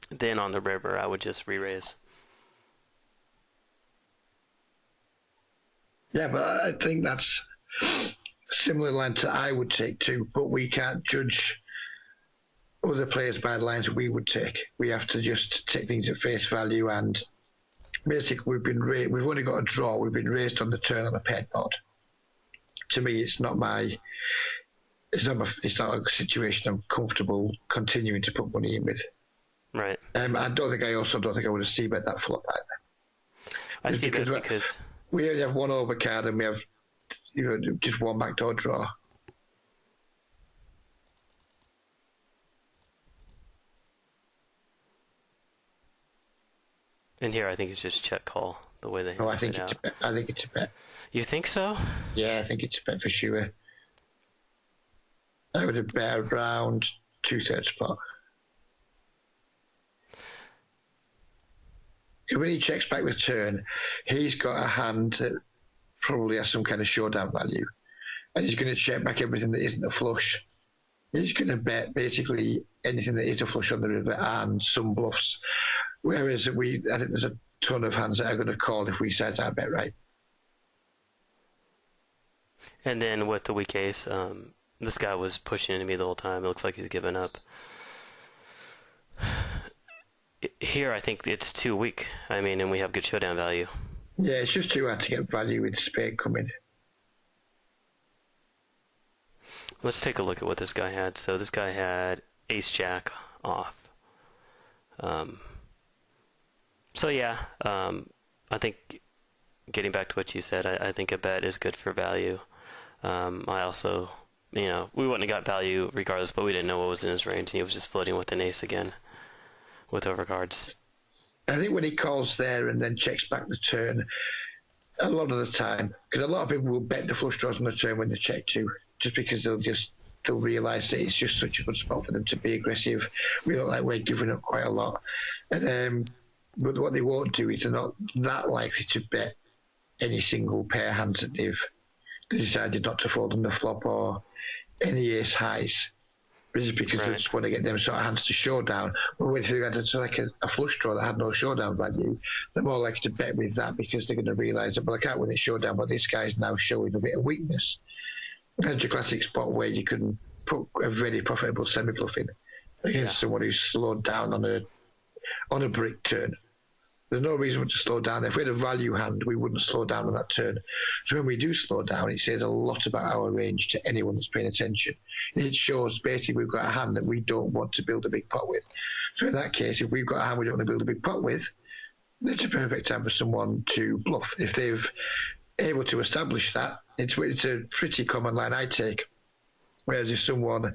then on the river I would just re-raise. Yeah, but I think that's similar line to I would take too, but we can't judge other players by the lines we would take. We have to just take things at face value, and basically we've only got a draw. We've been raised on the turn on a paired board. To me, it's not a situation I'm comfortable continuing to put money in with. Right. I don't think I would have c-bet that flop either. I see that because we only have one overcard and we have just one backdoor draw. And here I think it's just check call, the way they Oh, have it out. I think it's a bet. You think so? Yeah, I think it's a bet for sure. I would have bet around 2/3 pot. When he checks back the turn, he's got a hand that probably has some kind of showdown value. And he's going to check back everything that isn't a flush. He's going to bet basically anything that is a flush on the river and some bluffs. Whereas I think there's a ton of hands that are going to call if we size our bet right. And then with the weak ace, this guy was pushing into me the whole time. It looks like he's given up. Here, I think it's too weak. I mean, and we have good showdown value. Yeah, it's just too hard to get value with spade coming. Let's take a look at what this guy had. So this guy had ace-jack off. So yeah, I think getting back to what you said, I think a bet is good for value. I also, we wouldn't have got value regardless, but we didn't know what was in his range, and he was just floating with an ace again with overcards. I think when he calls there and then checks back the turn, a lot of the time, because a lot of people will bet the flush draws on the turn when they check too, just because they'll realise that it's just such a good spot for them to be aggressive. We look like we're giving up quite a lot. But what they won't do is they're not that likely to bet any single pair hands that they've decided not to fold on the flop or any ace highs. Just because they just want to get them sort of hands to showdown. But when they had like a flush draw that had no showdown value, they're more likely to bet with that because they're going to realise that, well, I can't win this showdown, but this guy's now showing a bit of weakness. That's a classic spot where you can put a very profitable semi-bluff in against someone who's slowed down on a brick turn. There's no reason to slow down. If we had a value hand, we wouldn't slow down on that turn. So when we do slow down, it says a lot about our range to anyone that's paying attention. It shows basically we've got a hand that we don't want to build a big pot with. So in that case, if we've got a hand we don't want to build a big pot with, it's a perfect time for someone to bluff. If they've able to establish that, it's a pretty common line I take. Whereas if someone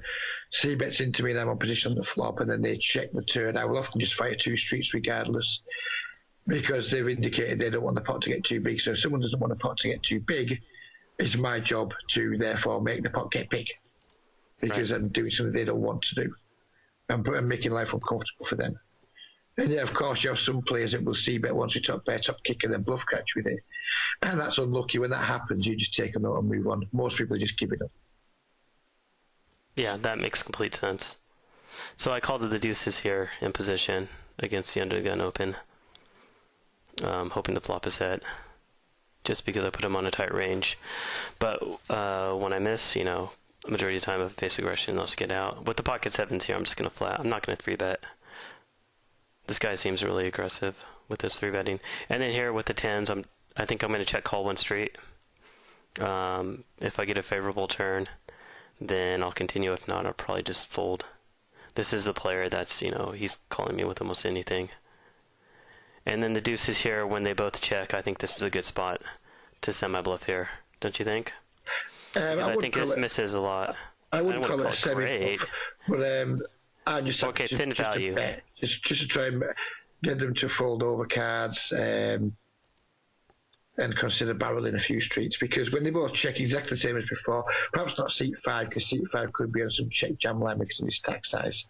c-bets into me and I'm on position on the flop and then they check the turn, I will often just fire two streets regardless, because they've indicated they don't want the pot to get too big. So if someone doesn't want the pot to get too big, it's my job to therefore make the pot get big, because I'm doing something they don't want to do. I'm making life uncomfortable for them. And yeah, of course, you have some players that will c-bet once we top pair, top kick, and then bluff catch with it. And that's unlucky. When that happens, you just take a note and move on. Most people just give it up. Yeah, that makes complete sense. So I called the deuces here in position against the undergun open, hoping to flop his head, just because I put him on a tight range. But when I miss, majority of the time I face aggression, I'll just get out. With the pocket sevens here, I'm just going to flat. I'm not going to 3-bet. This guy seems really aggressive with his 3-betting. And then here with the tens, I think I'm going to check call one straight. If I get a favorable turn, then I'll continue. If not, I'll probably just fold. This is the player that's, he's calling me with almost anything. And then the deuces here, when they both check, I think this is a good spot to semi-bluff here. Don't you think? Because I think this misses a lot. I wouldn't call it semi-bluff, but I just have to thin value. Just to try and get them to fold over cards and consider barreling a few streets, because when they both check exactly the same as before, perhaps not seat 5, because seat 5 could be on some check jam line because of his stack size.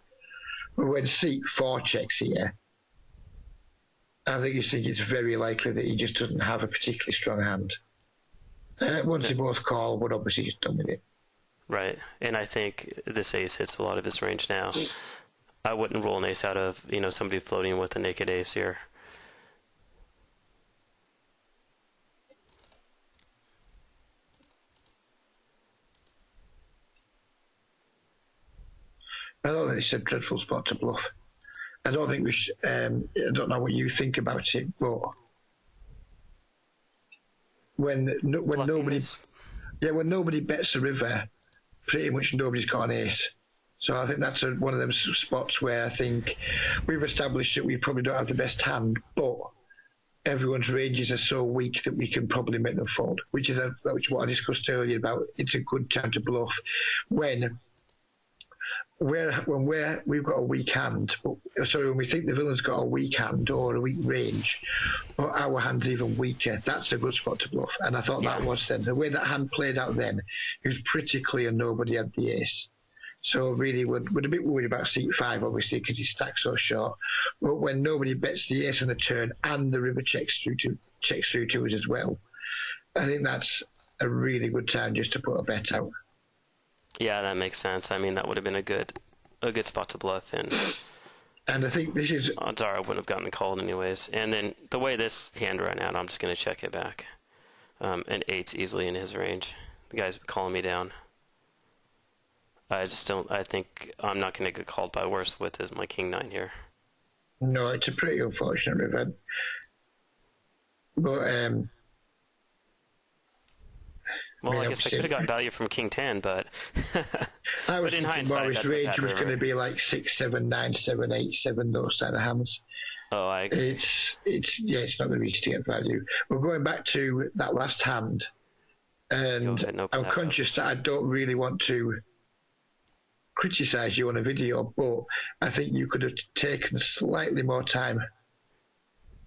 But when seat 4 checks here, I think it's very likely that he just doesn't have a particularly strong hand. Once they both call, we're obviously just done with it. Right, and I think this ace hits a lot of his range now. I wouldn't roll an ace out of, somebody floating with a naked ace here. I don't think it's a dreadful spot to bluff. I don't think we should, I don't know what you think about it, but when nobody bets the river, pretty much nobody's got an ace. So I think that's one of them spots where I think we've established that we probably don't have the best hand, but everyone's ranges are so weak that we can probably make them fold, which is what I discussed earlier about it's a good time to bluff when we've got a weak hand, when we think the villain's got a weak hand or a weak range, or our hand's even weaker, that's a good spot to bluff. And I thought that was then. The way that hand played out then, it was pretty clear nobody had the ace. So really, we're a bit worried about seat 5, obviously, because he's stacked so short. But when nobody bets the ace on the turn and the river checks through to us as well, I think that's a really good time just to put a bet out. Yeah, that makes sense. I mean, that would have been a good spot to bluff, and I think this is... odds are I wouldn't have gotten called anyways. And then the way this hand ran out, I'm just going to check it back. And 8's easily in his range. The guy's calling me down. I think I'm not going to get called by worse with my King-9 here. No, it's a pretty unfortunate event. But, well, I guess I could have gotten value from King-10, but... I was but in thinking hindsight, Morris' range was going to be like 6, 7, 9, 7, 8, 7, those kind of hands. Oh, I agree. It's not going to be easy to get value. We're going back to that last hand, and I'm conscious that I don't really want to criticise you on a video, but I think you could have taken slightly more time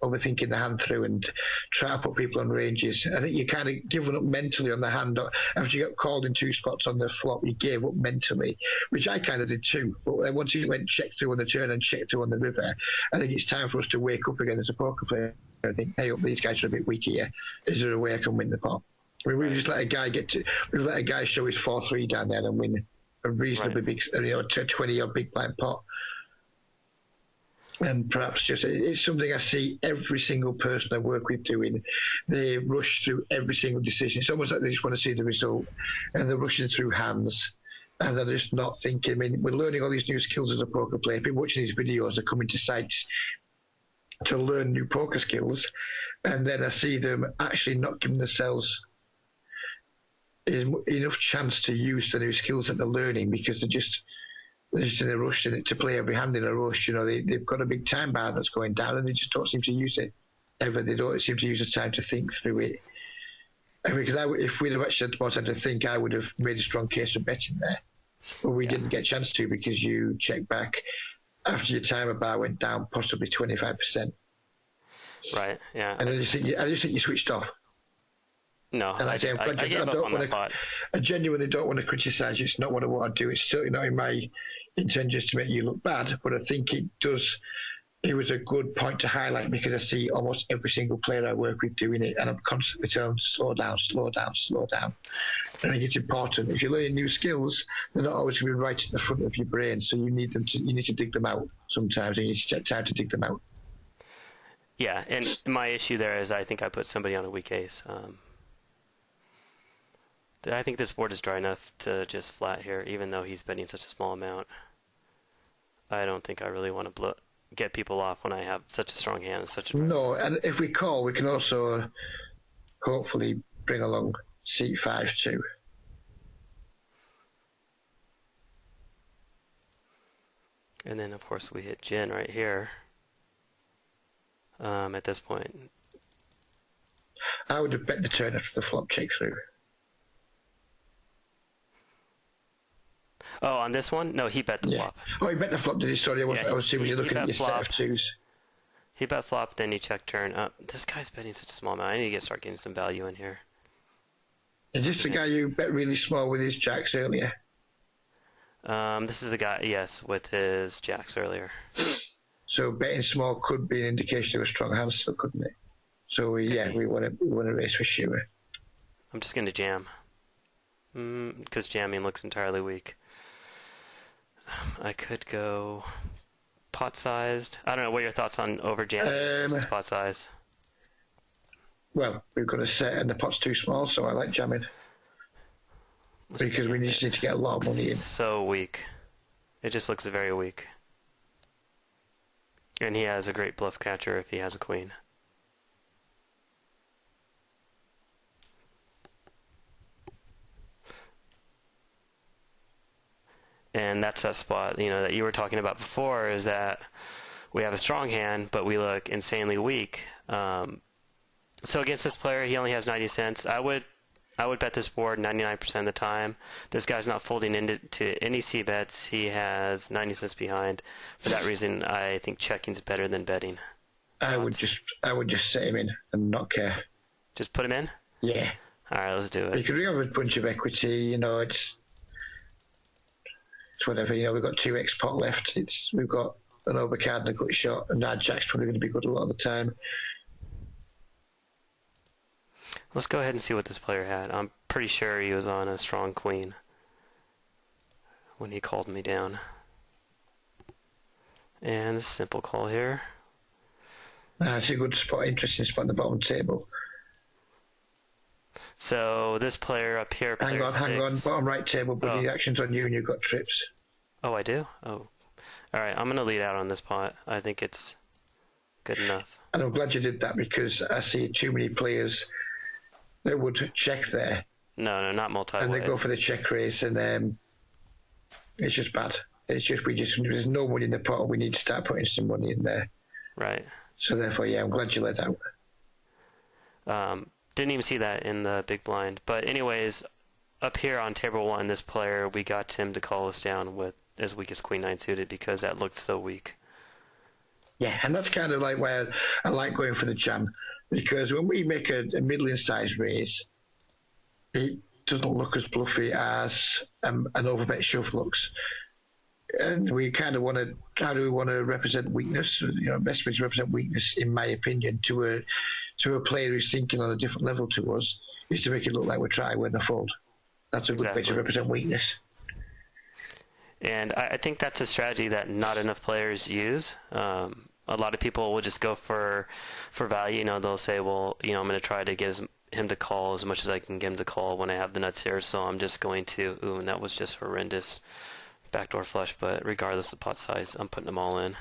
overthinking the hand through and try to put people on ranges. I think you kind of given up mentally on the hand. After you got called in 2 spots on the flop, you gave up mentally, which I kind of did too. But then once you went check through on the turn and check through on the river, I think it's time for us to wake up again as a poker player. I think, hey, these guys are a bit weak here. Is there a way I can win the pot? I mean, we just let a guy show his 4-3 down there and win a reasonably big, 20-odd big blind pot. And perhaps it's something I see every single person I work with doing. They rush through every single decision. It's almost like they just want to see the result, and they're rushing through hands, and they're just not thinking. I mean, we're learning all these new skills as a poker player. People watching these videos are coming to sites to learn new poker skills, and then I see them actually not giving themselves enough chance to use the new skills that they're learning because they're just in a rush to play every hand in a rush. They've got a big time bar that's going down and they just don't seem to use it ever. They don't seem to use the time to think through it. Because if we'd have actually had more time to think, I would have made a strong case for betting there. But we didn't get a chance to because you checked back after your timer bar went down possibly 25%. Right, yeah. And I just think you switched off. No, and I gave up on that pot. I genuinely don't want to criticise you. It's not what I want to do. It's certainly not in my intention to make you look bad, but I think it was a good point to highlight because I see almost every single player I work with doing it, and I'm constantly telling them to slow down, slow down, slow down. I think it's important. If you're learning new skills, they're not always going to be right at the front of your brain, so you need to dig them out sometimes, and you need to take time to dig them out. Yeah, and my issue there is I think I put somebody on a weak ace. I think this board is dry enough to just flat here, even though he's betting such a small amount. I don't think I really want to get people off when I have such a strong hand. No, and if we call, we can also hopefully bring along seat 5 too. And then, of course, we hit gin right here at this point. I would have bet the turn after the flop check through. Oh, on this one? No, he bet the flop. Oh, he bet the flop, did he? Sorry, I was assuming you're looking at your set of twos. He bet flop, then he checked turn. This guy's betting such a small amount. I need to start getting some value in here. Is this the guy who bet really small with his jacks earlier? This is the guy, yes, with his jacks earlier. So betting small could be an indication of a strong hand still, couldn't it? So, we want to race for sure. I'm just going to jam. Because jamming looks entirely weak. I could go pot-sized. I don't know. What are your thoughts on over jamming versus pot-sized? Well, we've got a set and the pot's too small, so I like jamming. Because we just need to get a lot of money in. So weak. It just looks very weak. And he has a great bluff catcher if he has a queen. And that's that spot, that you were talking about before, is that we have a strong hand, but we look insanely weak. So against this player, he only has 90 cents. I would I would bet this board 99% of the time. This guy's not folding into any C bets. He has 90 cents behind. For that reason, I think checking's better than betting. I would just set him in and not care. Just put him in? Yeah. All right, let's do it. Because we have a bunch of equity, it's whatever. We've got 2x pot left. We've got an overcard and a gut shot, and our jack's probably going to be good a lot of the time. Let's go ahead and see what this player had. I'm pretty sure he was on a strong queen when he called me down. And a simple call here. It's a good spot, interesting spot on the bottom table. So this player up here, hang on, bottom right table, but the action's on you and you've got trips. Oh, I do? Oh. All right, I'm going to lead out on this pot. I think it's good enough. And I'm glad you did that, because I see too many players that would check there. No, not multi-way. And they go for the check raise, and it's just bad. It's just, there's no money in the pot, we need to start putting some money in there. Right. So therefore, I'm glad you let out. Didn't even see that in the big blind. But anyways, up here on table 1, this player, we got him to call us down with as weak as queen 9 suited, because that looked so weak. Yeah, and that's kind of like where I like going for the jam, because when we make a middling size raise, it doesn't look as bluffy as an overbet shove looks. And we kind of want to, how do we want to represent weakness? Best way to represent weakness, in my opinion, to a player who's thinking on a different level to us, is to make it look like we're trying when a fold. That's a good way to represent weakness. And I think that's a strategy that not enough players use. A lot of people will just go for value. They'll say, well, I'm going to try to get him to call as much as I can get him to call when I have the nuts here. So I'm just going to, and that was just horrendous backdoor flush. But regardless of pot size, I'm putting them all in.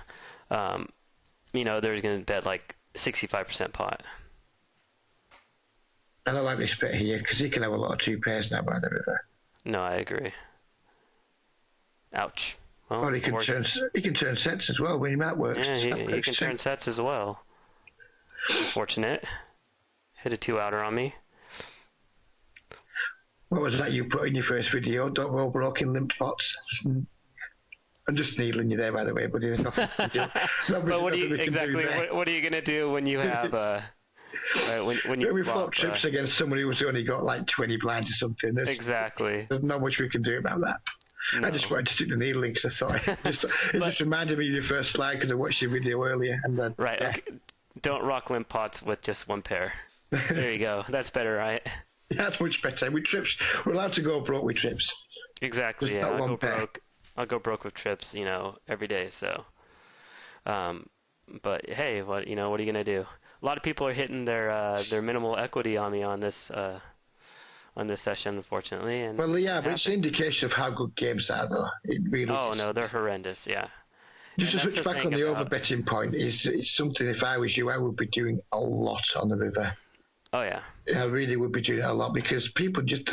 They're going to bet like 65% pot. And I like this bet here, because he can have a lot of 2 pairs now by the river. No, I agree. Ouch. Well, or he can turn sets as well when that works. Yeah, he can turn sets as well. Unfortunate. Hit a 2-outer on me. What was that you put in your first video? Don't roll broken limp pots. I'm just needling you there, by the way, but there's nothing to do. But what are you going to do when you have when we flop trips against somebody who's only got like 20 blinds or something? Exactly. There's not much we can do about that. No. I just wanted to stick the needle in, because I thought it just reminded me of your first slide, because I watched your video earlier. And then, right. Yeah. Okay. Don't rock limp pots with just 1 pair. There you go. That's better, right? Yeah, that's much better. With trips, we're allowed to go broke with trips. Exactly. Just I'll go broke. I'll go broke with trips, every day. So, but hey, what are you gonna do? A lot of people are hitting their minimal equity on me on this session, unfortunately. And well, yeah, but it's an indication of how good games are, though. It really is. No, they're horrendous. Yeah. Just to switch back on the overbetting point, it's something, if I was you, I would be doing a lot on the river. Oh yeah. I really would be doing it a lot, because people just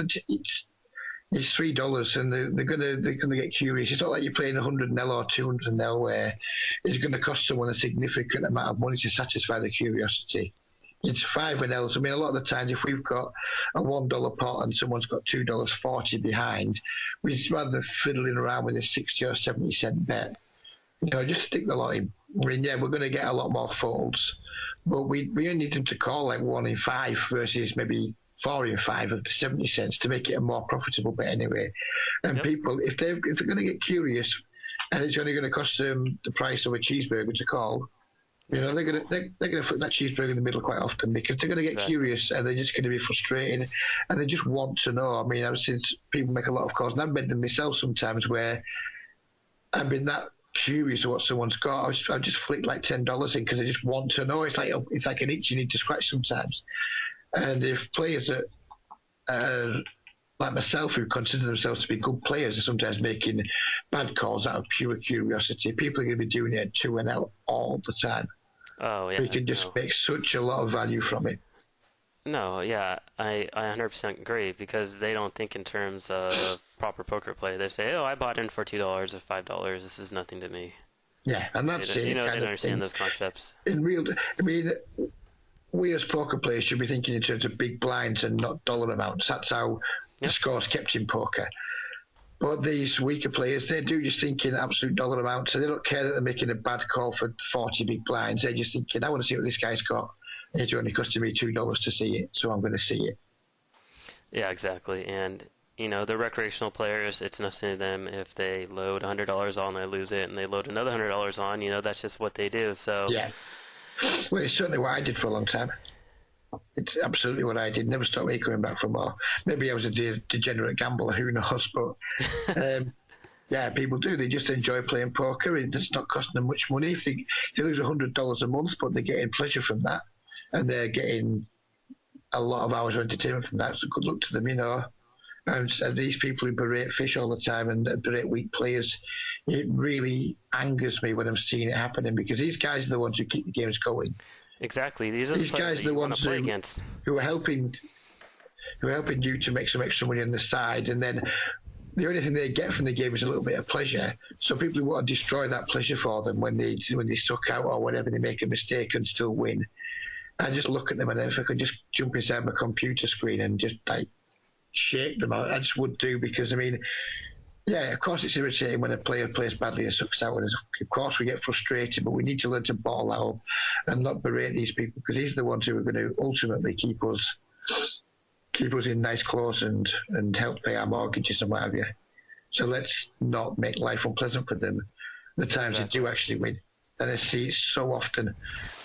it's $3 and they're gonna get curious. It's not like you're playing 100 NL or 200 NL where it's going to cost someone a significant amount of money to satisfy the curiosity. It's 5 NLs. I mean, a lot of the times, if we've got a $1 pot and someone's got $2.40 behind, we'd just rather fiddling around with a 60 or 70 cent bet. Just stick the lot in. I mean, yeah, we're going to get a lot more folds, but we only need them to call like 1 in 5 versus maybe 4 in 5 of the 70 cents to make it a more profitable bet anyway. And people, if they're going to get curious, and it's only going to cost them the price of a cheeseburger to call, they're going to put that cheeseburger in the middle quite often, because they're going to get curious, and they're just going to be frustrated, and they just want to know. I mean, I've seen people make a lot of calls, and I've made them myself sometimes, where I've been that curious of what someone's got. I've just flicked like $10 in, because I just want to know. It's like an itch you need to scratch sometimes. And if players are like myself, who consider themselves to be good players, are sometimes making bad calls out of pure curiosity, people are going to be doing it at 2 and L all the time. Oh, yeah. We can just make such a lot of value from it. No, yeah, I 100% agree, because they don't think in terms of proper poker play. They say, I bought in for $2 or $5. This is nothing to me. Yeah, and that's it. They don't understand those concepts. I mean, we as poker players should be thinking in terms of big blinds and not dollar amounts. That's how the score's kept in poker. But these weaker players, they do just think in absolute dollar amounts, so they don't care that they're making a bad call for 40 big blinds. They're just thinking, I want to see what this guy's got. It's only costing me $2 to see it, so I'm going to see it. Yeah, exactly. And, the recreational players, it's nothing to them if they load $100 on and they lose it, and they load another $100 on, that's just what they do. So yeah. Well, it's certainly what I did for a long time. It's absolutely what I did. Never stopped me coming back for more. Maybe I was a degenerate gambler, who knows? But yeah, people do. They just enjoy playing poker. It's not costing them much money. If they lose $100 a month, but they're getting pleasure from that, and they're getting a lot of hours of entertainment from that, so good luck to them, And these people who berate fish all the time and berate weak players, it really angers me when I'm seeing it happening, because these guys are the ones who keep the games going. Exactly. These are the players that you want to play against. Who are helping you to make some extra money on the side, and then the only thing they get from the game is a little bit of pleasure. So people who want to destroy that pleasure for them when they suck out or whenever they make a mistake and still win, I just look at them, and if I could just jump inside my computer screen and just shake them out, I just would do, because yeah, of course it's irritating when a player plays badly and sucks out, and of course we get frustrated, but we need to learn to bottle that up and not berate these people, because these are the ones who are going to ultimately keep us in nice clothes and help pay our mortgages and what have you. So let's not make life unpleasant for them the times they do actually win. And I see it so often,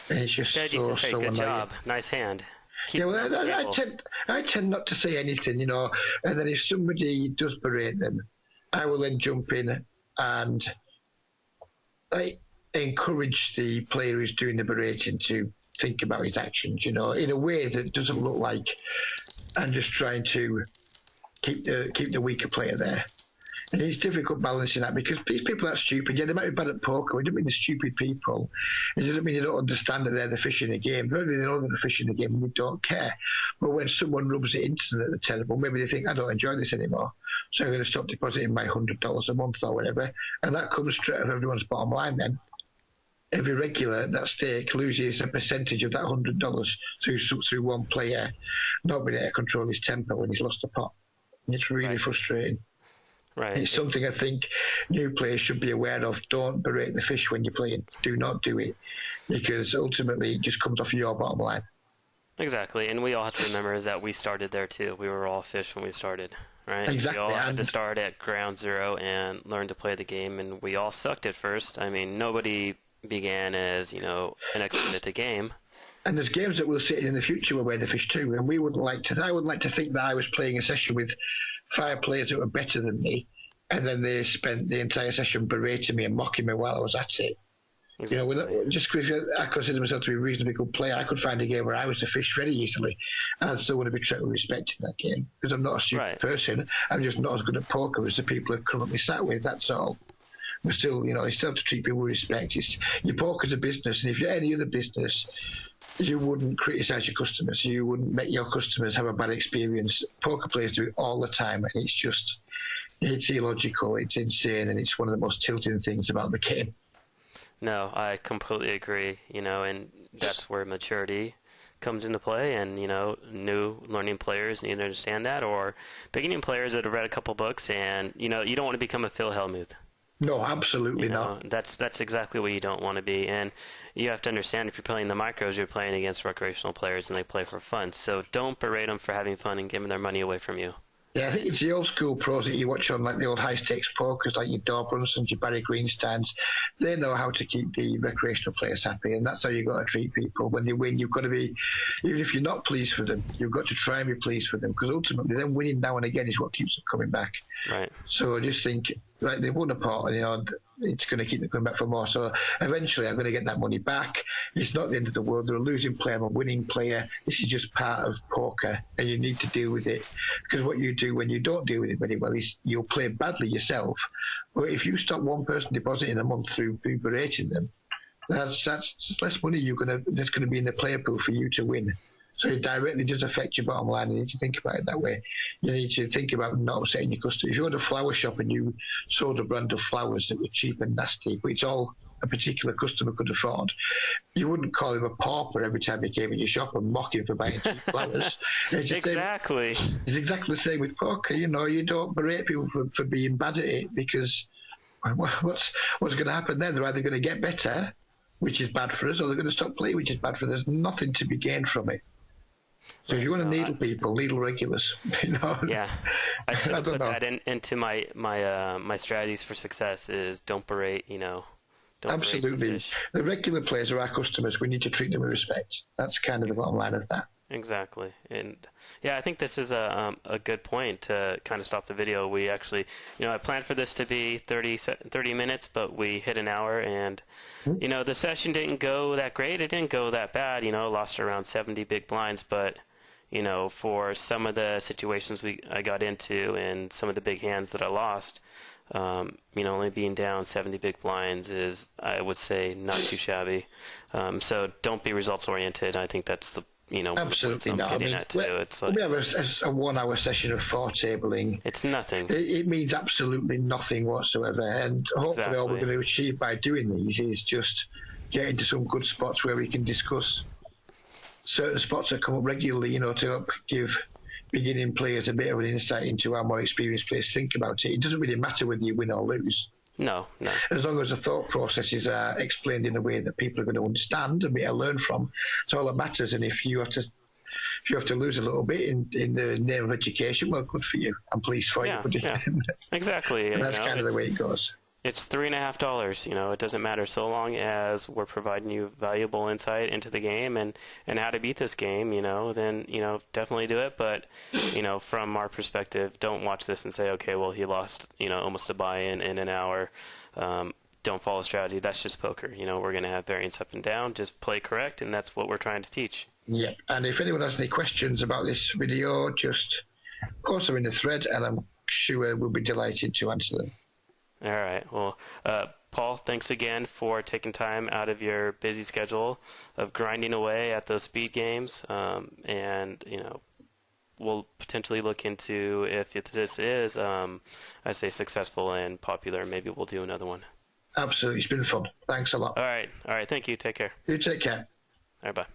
and it's just Instead, so you say, good annoying. job, nice hand. Yeah, well, I tend not to say anything, and then if somebody does berate them, I will then jump in and I encourage the player who's doing the berating to think about his actions, in a way that doesn't look like I'm just trying to keep the weaker player there. And it's difficult balancing that, because these people are stupid. Yeah, they might be bad at poker. It doesn't mean they're stupid people. It doesn't mean they don't understand that they're the fish in the game. Maybe they know they're the fish in the game and they don't care. But when someone rubs it into them that they're terrible, maybe they think, I don't enjoy this anymore, so I'm going to stop depositing my $100 a month or whatever. And that comes straight off everyone's bottom line then. Every regular, that stake loses a percentage of that $100 through one player not being able to control his temper when he's lost a pot. And it's really frustrating. Right. It's something I think new players should be aware of. Don't berate the fish when you're playing. Do not do it, because ultimately it just comes off your bottom line. Exactly, and we all have to remember is that we started there too. We were all fish when we started, right? Exactly. We all had to start at ground zero and learn to play the game, and we all sucked at first. I mean, nobody began as, an expert at the game. And there's games that we'll sit in the future where we're the fish too, and I wouldn't like to think that I was playing a session with 5 players that were better than me, and then they spent the entire session berating me and mocking me while I was at it. Exactly. Just because I consider myself to be a reasonably good player, I could find a game where I was the fish very easily, and I still want to be treated with respect in that game, because I'm not a stupid person. I'm just not as good at poker as the people I've currently sat with. That's all. But still, you still have to treat people with respect. Your poker's a business, and if you're any other business, you wouldn't criticise your customers. You wouldn't make your customers have a bad experience. Poker players do it all the time, and it's illogical, it's insane, and it's one of the most tilting things about the game. No, I completely agree, and that's where maturity comes into play, and, new learning players need to understand that, or beginning players that have read a couple books, and, you don't want to become a Phil Hellmuth. No, absolutely not. That's exactly what you don't want to be, and you have to understand if you're playing the micros, you're playing against recreational players, and they play for fun. So don't berate them for having fun and giving their money away from you. Yeah, I think it's the old school pros that you watch on like the old high stakes pokers, like your Dor Brunsons, your Barry Greensteins. They know how to keep the recreational players happy, and that's how you've got to treat people. When they win, you've got to be, even if you're not pleased for them, you've got to try and be pleased for them, because ultimately them winning now and again is what keeps them coming back. Right. So I just think, right, they've won a pot, and it's going to keep them coming back for more. So eventually I'm going to get that money back. It's not the end of the world. They're a losing player, I'm a winning player. This is just part of poker, and you need to deal with it. Because what you do when you don't deal with it very well is you'll play badly yourself. But if you stop one person depositing a month through berating them, that's just less money that's going to be in the player pool for you to win. So it directly does affect your bottom line. You need to think about it that way. You need to think about not upsetting your customer. If you go to a flower shop and you sold a brand of flowers that were cheap and nasty, but it's all a particular customer could afford, you wouldn't call him a pauper every time he came in your shop and mock him for buying cheap flowers. Exactly. It's exactly the same with poker. You know, you don't berate people for being bad at it, because what's going to happen then? They're either going to get better, which is bad for us, or they're going to stop playing, which is bad for us. There's nothing to be gained from it. So if you want to needle people, needle regulars. You know. Yeah, I should have put that into my strategies for success. Is don't berate. You know, don't absolutely. Berate the regular players are our customers. We need to treat them with respect. That's kind of the bottom line of that. Exactly, and yeah, I think this is a good point to kind of stop the video. We actually, I planned for this to be 30 minutes, but we hit an hour, and the session didn't go that great. It didn't go that bad. Lost around 70 big blinds, but for some of the situations I got into and some of the big hands that I lost, only being down 70 big blinds is, I would say, not too shabby. So don't be results oriented. I think that's the absolutely not. It's like, we have a 1 hour session of 4 tabling. It's nothing. It means absolutely nothing whatsoever. And hopefully all we're going to achieve by doing these is just get into some good spots where we can discuss certain spots that come up regularly, to help give beginning players a bit of an insight into how more experienced players think about it. It doesn't really matter whether you win or lose. No. As long as the thought processes are explained in a way that people are going to understand and be able to learn from, it's all that matters. And if you have to lose a little bit in the name of education, well, good for you. I'm pleased for you. Yeah. Exactly. And that's kind of the way it goes. It's $3.50. It doesn't matter so long as we're providing you valuable insight into the game and how to beat this game. Then definitely do it. But from our perspective, don't watch this and say, okay, well, he lost almost a buy-in in an hour. Don't follow strategy. That's just poker. We're going to have variance up and down. Just play correct, and that's what we're trying to teach. Yeah. And if anyone has any questions about this video, just post them in the thread, and I'm sure we'll be delighted to answer them. All right. Well, Paul, thanks again for taking time out of your busy schedule of grinding away at those speed games. And we'll potentially look into if this is, I say, successful and popular. Maybe we'll do another one. Absolutely. It's been fun. Thanks a lot. All right. Thank you. Take care. You take care. All right. Bye.